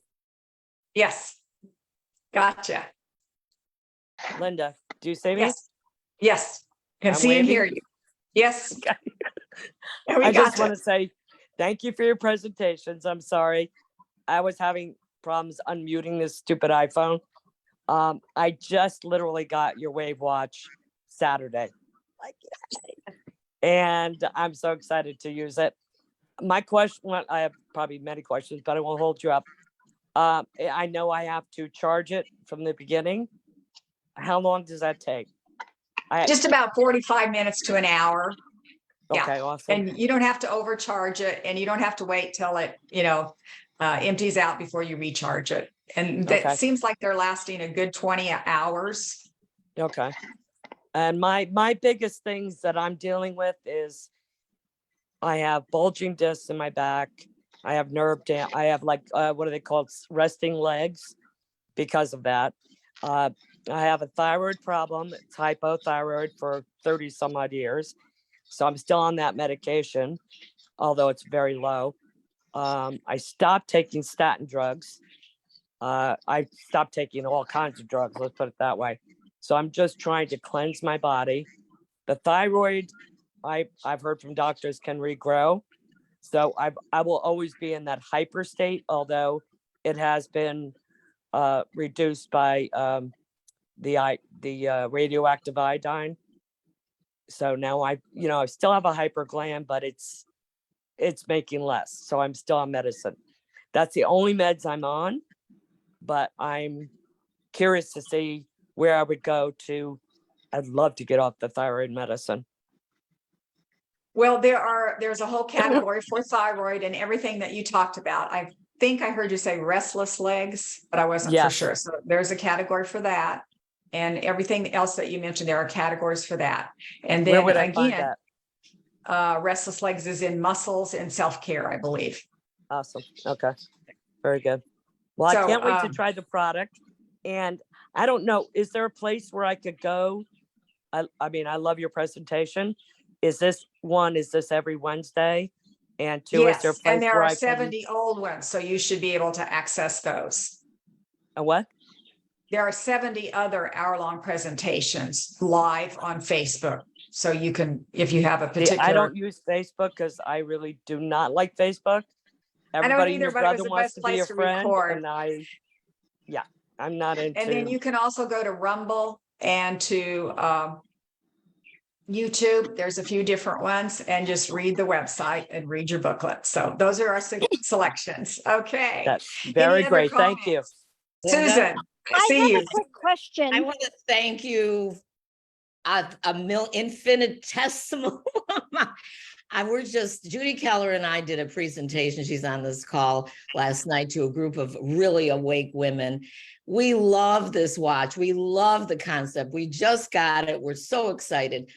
Yes. Gotcha. Linda, do you see me? Yes. Yes. Can I'm see and hear waving. you. Yes. And we I just got want to say thank you for your presentations. I'm sorry. I was having problems unmuting this stupid iPhone. I just literally got your Wavwatch Saturday. Like, and I'm so excited to use it. My question, well, I have probably many questions, but I won't hold you up. I know I have to charge it from the beginning. How long does that take? just about 45 minutes to an hour. Yeah. Okay, awesome. And you don't have to overcharge it, and you don't have to wait till it, empties out before you recharge it. And that Okay. seems like they're lasting a good 20 hours. Okay. And my biggest things that I'm dealing with is I have bulging discs in my back. I have nerve I have like what are they called? Resting legs because of that. I have a thyroid problem. It's hypothyroid for 30 some odd years. So I'm still on that medication, although it's very low. I stopped taking statin drugs. I stopped taking all kinds of drugs, let's put it that way. So I'm just trying to cleanse my body. The thyroid, I've heard from doctors, can regrow. So I will always be in that hyper state, although it has been reduced by the radioactive iodine. So now I still have a hypergland, but it's making less. So I'm still on medicine. That's the only meds I'm on, but I'm curious to see where I would go to. I'd love to get off the thyroid medicine. Well, there's a whole category for thyroid and everything that you talked about. I think I heard you say restless legs, but I wasn't for Yes. sure. So there's a category for that. And everything else that you mentioned, there are categories for that. And Where then would I find again, that? restless legs is in muscles and self-care, I believe. Awesome. Okay. Very good. Well, I So, can't wait to try the product. And I don't know, is there a place where I could go? I mean, I love your presentation. Is this every Wednesday? And two, is there a Yes, place and there where are I can, 70 old ones, so you should be able to access those. a what? There are 70 other hour-long presentations live on Facebook. So you can, if you have a See, particular. I don't use Facebook because I really do not like Facebook. don't Everybody and either, your but it was brother the wants best to be your place to friend, record. and I'm not into. And then you can also go to Rumble and to YouTube. There's a few different ones, and just read the website and read your booklet. So those are our selections. Okay. That's very Any other great. Thank you. comments? Linda? Susan, I see have you. a quick question. I want to thank you infinitesimal. Judy Keller and I did a presentation. She's on this call last night to a group of really awake women. We love this watch. We love the concept. We just got it. We're so excited.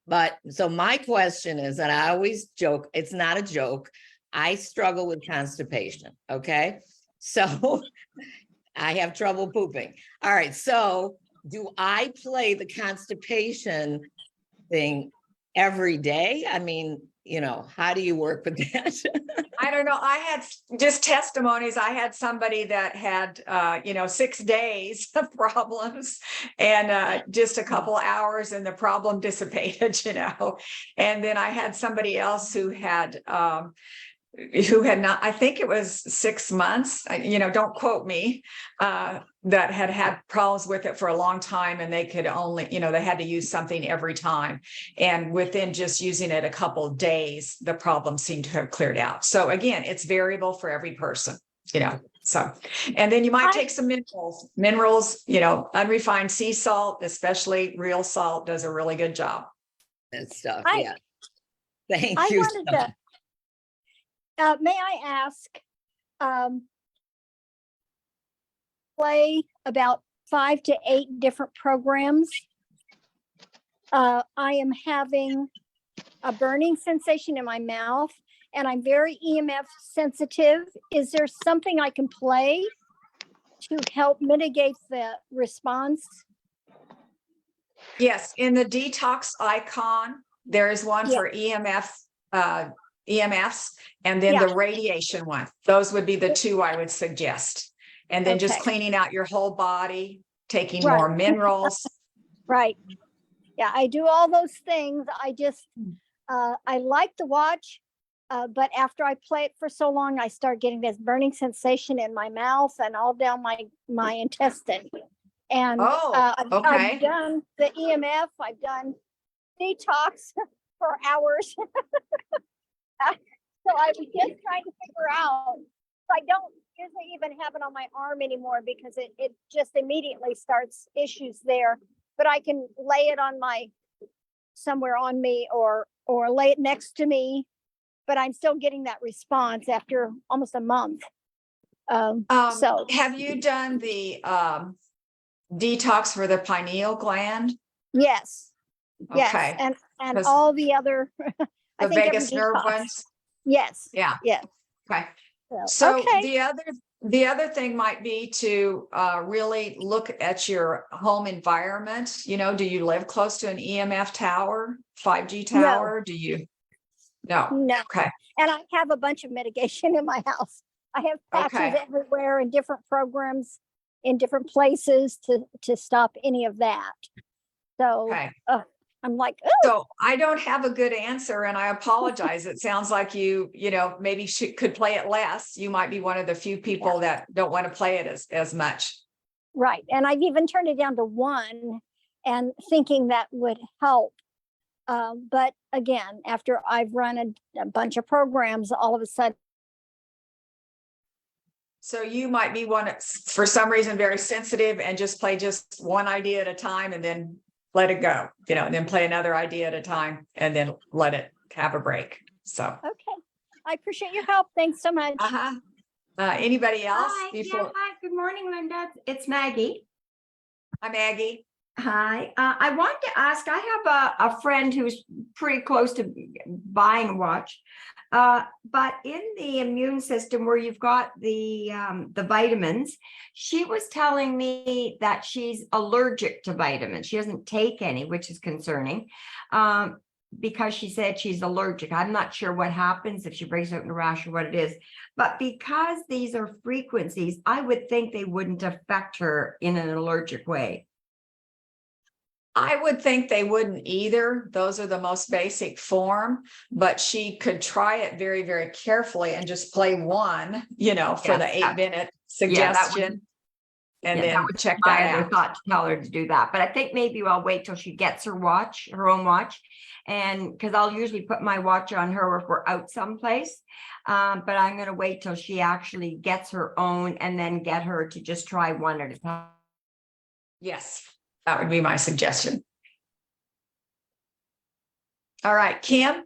But so my question is, and I always joke, it's not a joke. I struggle with constipation. Okay. So I have trouble pooping. All right. So do I play the constipation thing every day? I mean, how do you work with that? I don't know. I had just testimonies. I had somebody that had, 6 days of problems and just a couple hours and the problem dissipated, And then I had somebody else who had who had not, I think it was 6 months, don't quote me, that had problems with it for a long time, and they could only, they had to use something every time. And within just using it a couple of days, the problem seemed to have cleared out. So again, it's variable for every person, so, and then you might take some minerals, unrefined sea salt, especially real salt, does a really good job. And stuff, I- yeah. Thank I you. wanted so much. to, may I ask, play about 5 to 8 different programs. I am having a burning sensation in my mouth, and I'm very EMF sensitive. Is there something I can play to help mitigate the response? Yes, in the detox icon, there is one Yeah. for EMFs, and then Yeah. the radiation one. Those would be the two I would suggest. And then just Okay. cleaning out your whole body, taking Right. more minerals. Right. Yeah, I do all those things. I just, I like the watch, but after I play it for so long, I start getting this burning sensation in my mouth and all down my intestine. And okay. I've done the EMF, I've done detox for hours. So I was just trying to figure out, I don't usually even have it on my arm anymore because it just immediately starts issues there. But I can lay it on somewhere on me or lay it next to me, but I'm still getting that response after almost a month. So have you done the detox for the pineal gland? yes, yes, Okay. and 'Cause all the other, I the think every vagus nerve detox. ones? Yes. Yeah. Yes. Okay. So, So okay. the other thing might be to really look at your home environment. Do you live close to an EMF tower, 5G tower? Do you? No. No. Okay. And I have a bunch of mitigation in my house. I have patches Okay. everywhere and different programs in different places to stop any of that. So Okay. I'm like, So I don't have a good answer, and I apologize. It sounds like you maybe could play it less. You might be one of the few people that don't want to play it as much. right. And I've even turned it down to 1 and thinking that would help. But again, after I've run a bunch of programs, all of a sudden. So you might be one, for some reason, very sensitive and just play just one idea at a time and then let it go, and then play another idea at a time and then let it have a break. So. Okay. I appreciate your help. Thanks so much. Anybody else? Hi, Before? hi, good morning, Linda. It's Maggie. Hi, Maggie. Hi, I wanted to ask, I have a friend who's pretty close to buying a watch. But in the immune system where you've got the vitamins, she was telling me that she's allergic to vitamins. She doesn't take any, which is concerning. Because she said she's allergic. I'm not sure what happens if she breaks out in a rash or what it is, but because these are frequencies, I would think they wouldn't affect her in an allergic way. I would think they wouldn't either. Those are the most basic form, but she could try it very, very carefully and just play one, for the 8-minute suggestion. And then check that I out. thought to tell her to do that, but I think maybe I'll wait till she gets her own watch. And because I'll usually put my watch on her if we're out someplace. But I'm going to wait till she actually gets her own and then get her to just try one at a time. Yes, that would be my suggestion. All right, Kim?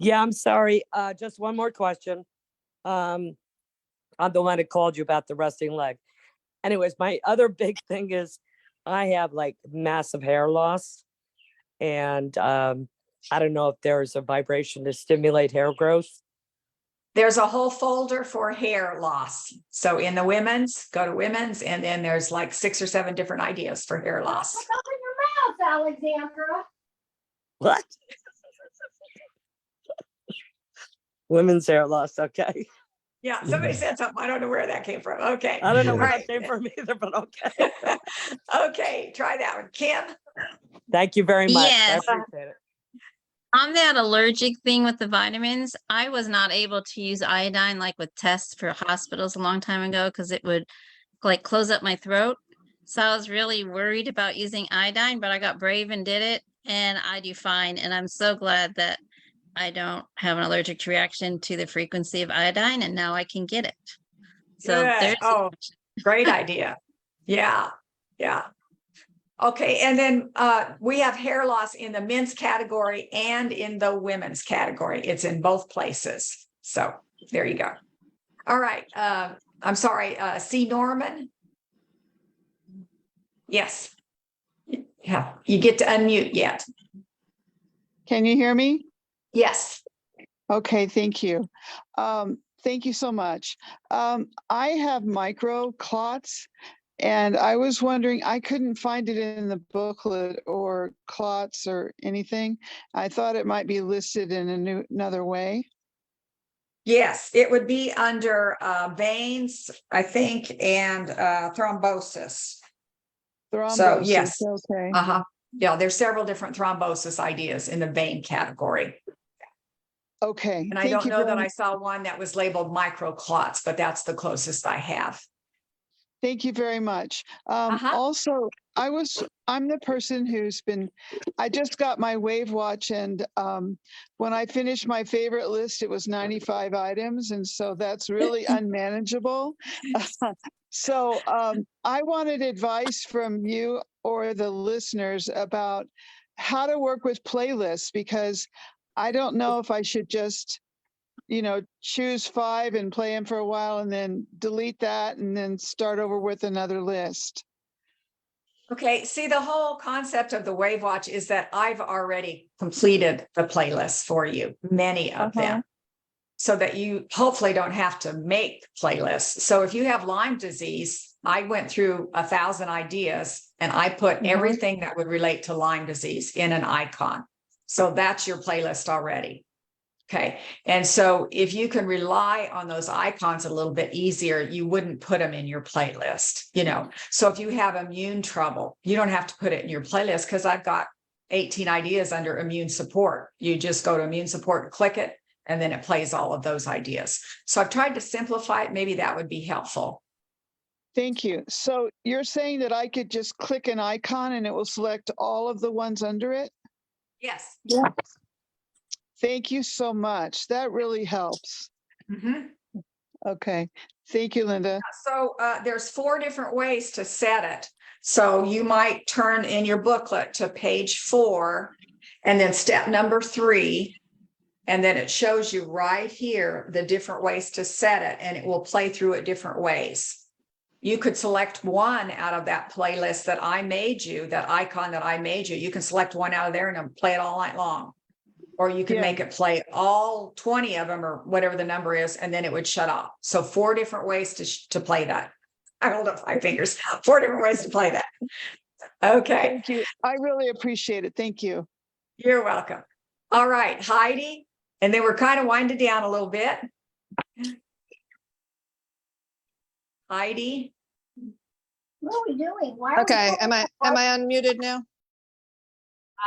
Yeah, I'm sorry. Just one more question. I'm the one that called you about the resting leg. Anyways, my other big thing is I have like massive hair loss. And I don't know if there's a vibration to stimulate hair growth. There's a whole folder for hair loss. So in the women's, go to women's, and then there's like 6 or 7 different ideas for hair loss. Open your mouth, Alexandra. What? Women's hair loss. Okay. Yeah, somebody said something. I don't know where that came from. Okay. I don't know where Right. that came from either, but okay. Okay, try that one. Kim? Thank you very much. Yes. I appreciate it. On that allergic thing with the vitamins, I was not able to use iodine like with tests for hospitals a long time ago because it would like close up my throat. So I was really worried about using iodine, but I got brave and did it, and I do fine. And I'm so glad that I don't have an allergic reaction to the frequency of iodine, and now I can get it. So Good. there's Oh, great idea. Yeah, yeah. Okay, and then we have hair loss in the men's category and in the women's category. It's in both places. So there you go. All right. I'm sorry, C. Norman. Yes. Yeah, you get to unmute yet. Can you hear me? Yes. Okay, thank you. Thank you so much. I have micro clots, and I was wondering, I couldn't find it in the booklet or clots or anything. I thought it might be listed in another way. Yes, it would be under veins, I think, and thrombosis. Thrombosis, So yes. okay. Yeah, there's several different thrombosis ideas in the vein category. Okay. And I thank don't you know that very- I saw one that was labeled microclots, but that's the closest I have. Thank you very much. Also, I'm the person I just got my Wavwatch, and when I finished my favorite list, it was 95 items. And so that's really unmanageable. So I wanted advice from you or the listeners about how to work with playlists, because I don't know if I should just choose 5 and play them for a while and then delete that and then start over with another list. Okay, see, the whole concept of the Wavewatch is that I've already completed the playlist for you, many of them, so that you hopefully don't have to make playlists. So if you have Lyme disease, I went through 1,000 ideas and I put everything that would relate to Lyme disease in an icon. So that's your playlist already. Okay. And so if you can rely on those icons a little bit easier, you wouldn't put them in your playlist, So if you have immune trouble, you don't have to put it in your playlist, because I've got 18 ideas under immune support. You just go to immune support and click it, and then it plays all of those ideas. So I've tried to simplify it. Maybe that would be helpful. Thank you. So you're saying that I could just click an icon and it will select all of the ones under it? Yes. Yeah. Thank you so much. That really helps. Okay. Thank you, Linda. So there's 4 different ways to set it. So you might turn in your booklet to page 4, and then step number 3. And then it shows you right here the different ways to set it, and it will play through it different ways. You could select one out of that playlist that I made you, that icon that I made you. You can select one out of there and it'll play it all night long. Or you can make it play all 20 of them, or whatever the number is, and then it would shut off. So 4 different ways to play that. I hold up 5 fingers. 4 different ways to play that. Okay. Thank you. I really appreciate it. Thank you. You're welcome. All right, Heidi. And then we're kind of winding down a little bit. Heidi. What are we doing? Why Okay, am I unmuted now?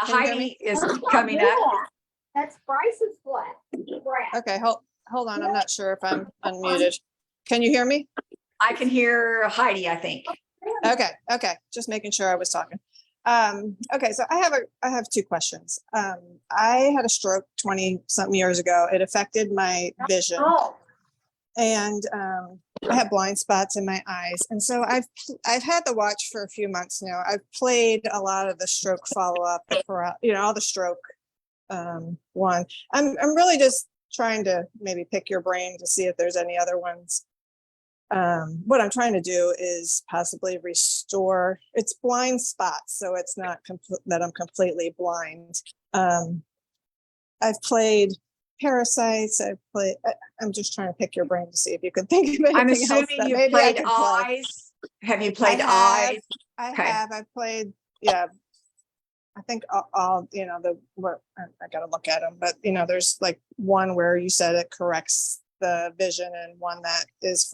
Can you hear Heidi me? is coming up. That's Bryce's flat. Okay, hold on. I'm not sure if I'm unmuted. Can you hear me? I can hear Heidi, I think. Okay, just making sure I was talking. Okay, so I have 2 questions. I had a stroke 20-something years ago. It affected my vision. And I have blind spots in my eyes. And so I've had the watch for a few months now. I've played a lot of the stroke follow-up, all the stroke one. I'm really just trying to maybe pick your brain to see if there's any other ones. What I'm trying to do is possibly restore, it's blind spots, so it's not that I'm completely blind. I've played Parasites. I'm just trying to pick your brain to see if you could think of anything I'm else assuming that you maybe I played could play. Eyes. Have you played I Eyes? have. I've played, yeah. I think all I gotta look at them, but there's like one where you said it corrects the vision, and one that is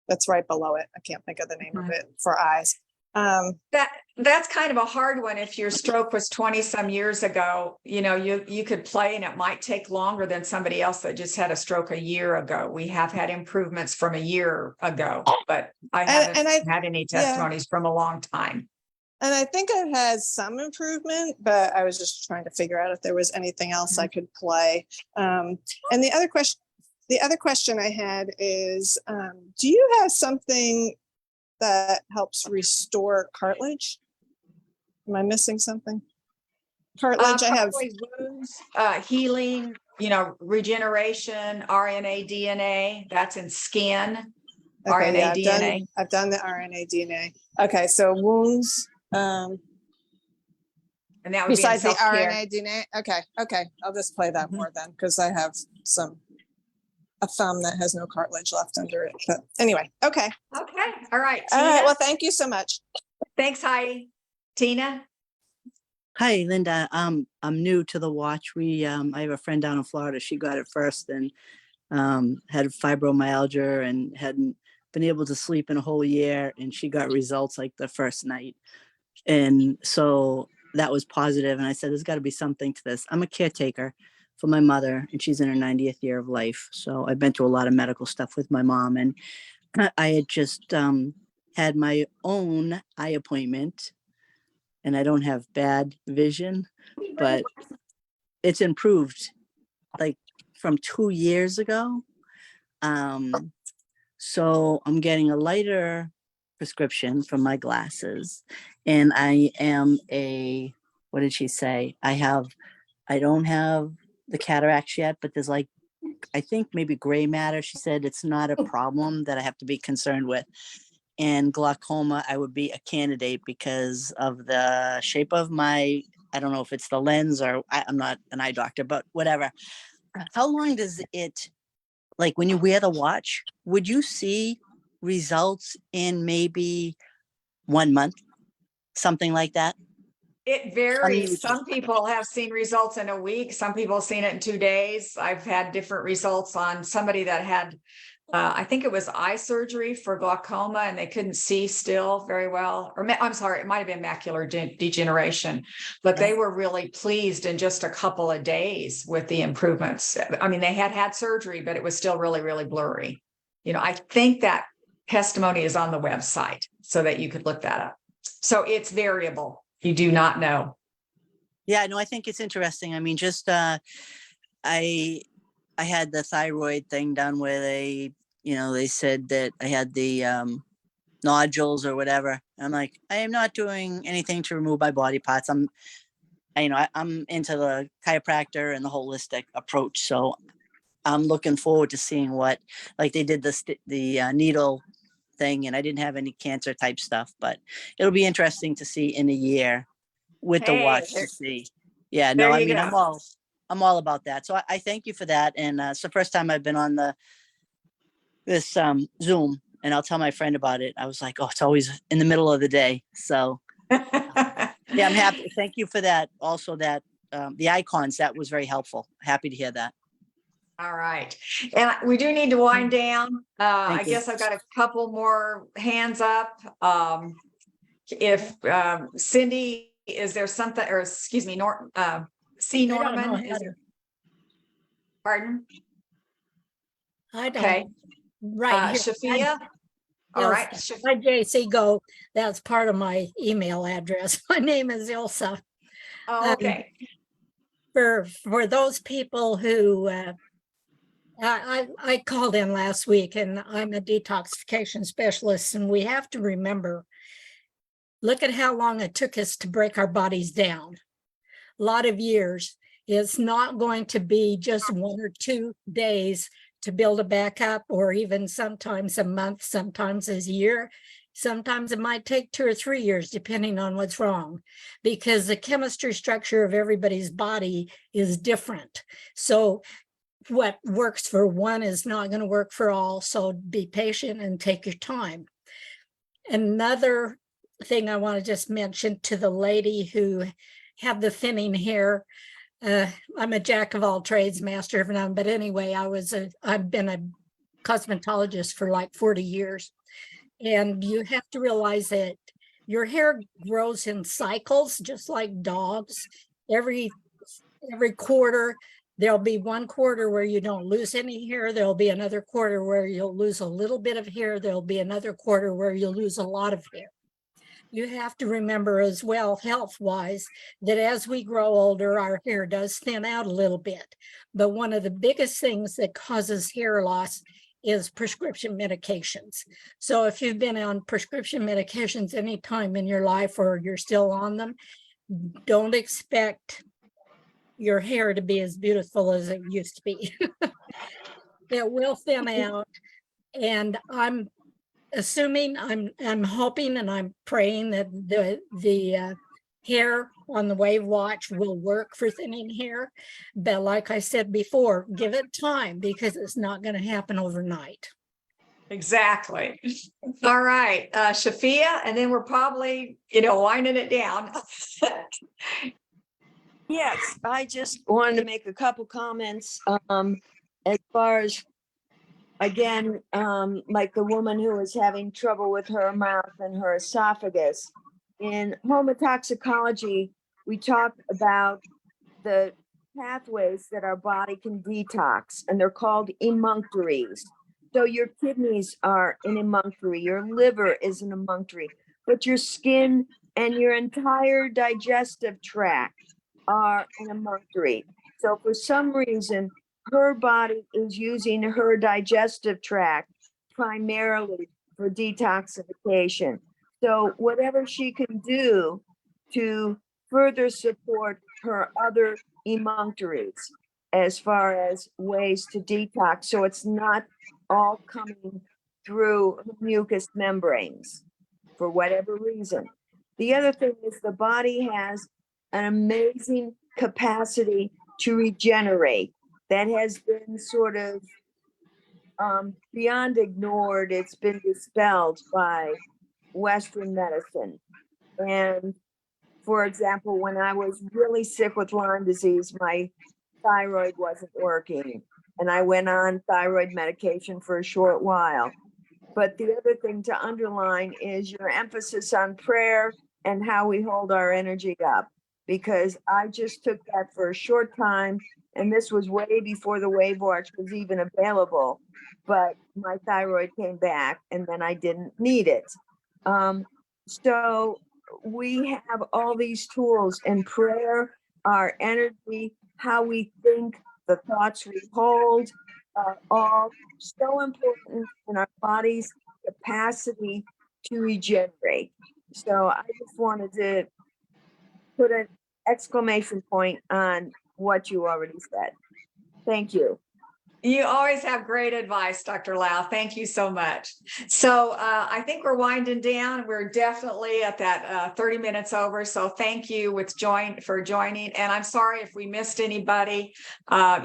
that's right below it. I can't think of the name of it, for eyes. That's kind of a hard one. If your stroke was 20 some years ago, you could play and it might take longer than somebody else that just had a stroke a year ago. We have had improvements from a year ago, but I haven't had any testimonies from a long time. And I think I've had some improvement, but I was just trying to figure out if there was anything else I could play. And the other question I had is, do you have something that helps restore cartilage? Am I missing something? Cartilage, I have wounds, healing, regeneration, RNA, DNA, that's in skin. Okay, RNA, yeah, DNA. I've done the RNA, DNA. Okay, so wounds. And that would be in Besides the self-care. RNA, DNA. Okay. I'll just play that more then, because I have a thumb that has no cartilage left under it. But anyway, okay. Okay, all right. All right, Tina? well, thank you so much. Thanks, Heidi. Tina? Hi, Linda. I'm new to the watch. I have a friend down in Florida. She got it first and had fibromyalgia and hadn't been able to sleep in a whole year. And she got results like the first night. And so that was positive. And I said, there's got to be something to this. I'm a caretaker for my mother, and she's in her 90th year of life. So I've been through a lot of medical stuff with my mom. And I had just had my own eye appointment. And I don't have bad vision, but it's improved like from 2 years ago. So I'm getting a lighter prescription for my glasses, and I am what did she say? I don't have the cataracts yet, but there's I think maybe gray matter. She said it's not a problem that I have to be concerned with. And glaucoma, I would be a candidate because of the shape of I don't know if it's the lens or I'm not an eye doctor, but whatever. How long does it, when you wear the watch, would you see results in maybe 1 month, something like that? It varies. Some people have seen results in a week. Some people have seen it in 2 days. I've had different results on somebody that had I think it was eye surgery for glaucoma, and they couldn't see still very well. Or I'm sorry, it might have been macular degeneration, but they were really pleased in just a couple of days with the improvements. I mean, they had surgery, but it was still really, really blurry. I think that testimony is on the website so that you could look that up. So it's variable. You do not know. Yeah, no, I think it's interesting. I mean, just I had the thyroid thing done where they said that I had the nodules or whatever. I'm like, I am not doing anything to remove my body parts. I'm into the chiropractor and the holistic approach. So I'm looking forward to seeing what, they did the needle thing, and I didn't have any cancer type stuff, but it'll be interesting to see in a year with the watch to see. Yeah, no, I mean, I'm all about that. So I thank you for that. And it's the first time I've been on this Zoom, and I'll tell my friend about it. I was like, oh, it's always in the middle of the day. So yeah, I'm happy. Thank you for that. Also that the icons, that was very helpful. Happy to hear that. All right. And we do need to wind down. I you. guess I've got a couple more hands up. If Cindy, is there something, or excuse me, C. Norman? Pardon? I don't. Okay. Right here. Shafia? All right. My JC Go, that's part of my email address. My name is Ilsa. Oh, okay. For those people who, I called in last week, and I'm a detoxification specialist, and we have to remember, look at how long it took us to break our bodies down. A lot of years. It's not going to be just 1 or 2 days to build it back up, or even sometimes a month, sometimes a year. Sometimes it might take 2 or 3 years, depending on what's wrong, because the chemistry structure of everybody's body is different. So what works for one is not going to work for all. So be patient and take your time. Another thing I want to just mention to the lady who had the thinning hair, I'm a jack of all trades, master of none. But anyway, I've been a cosmetologist for like 40 years. And you have to realize that Your hair grows in cycles, just like dogs. Every quarter, there'll be one quarter where you don't lose any hair. There'll be another quarter where you'll lose a little bit of hair. There'll be another quarter where you'll lose a lot of hair. You have to remember as well, health-wise, that as we grow older, our hair does thin out a little bit. But one of the biggest things that causes hair loss is prescription medications. So if you've been on prescription medications any time in your life or you're still on them, don't expect your hair to be as beautiful as it used to be. It will thin out. And I'm assuming, I'm hoping and I'm praying that the hair on the Wavwatch will work for thinning hair. But like I said before, give it time because it's not going to happen overnight. Exactly. All right, Shafia, and then we're probably, winding it down. Yes, I just wanted to make a couple comments. As far as, again, like the woman who was having trouble with her mouth and her esophagus. In homotoxicology, we talk about the pathways that our body can detox, and they're called emunctories. So your kidneys are an emunctory, your liver is an emunctory, but your skin and your entire digestive tract are an emunctory. So for some reason, her body is using her digestive tract primarily for detoxification. So whatever she can do to further support her other emunctories as far as ways to detox, so it's not all coming through mucous membranes for whatever reason. The other thing is the body has an amazing capacity to regenerate that has been sort of beyond ignored. It's been dispelled by Western medicine. And for example, when I was really sick with Lyme disease, my thyroid wasn't working, and I went on thyroid medication for a short while. But the other thing to underline is your emphasis on prayer and how we hold our energy up, because I just took that for a short time, and this was way before the Wavewatch was even available, but my thyroid came back and then I didn't need it. So we have all these tools, and prayer, our energy, how we think, the thoughts we hold, are all so important in our body's capacity to regenerate. So I just wanted to put an exclamation point on what you already said. Thank you. You always have great advice, Dr. Lau. Thank you so much. So I think we're winding down. We're definitely at that 30 minutes over. So thank you for joining. And I'm sorry if we missed anybody.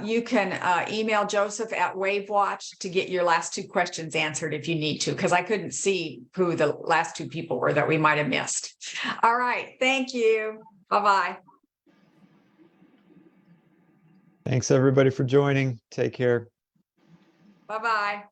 You can email Joseph at Wavewatch to get your last two questions answered if you need to, because I couldn't see who the last two people were that we might have missed. All right. Thank you. Bye-bye. Thanks everybody for joining. Take care. Bye-bye.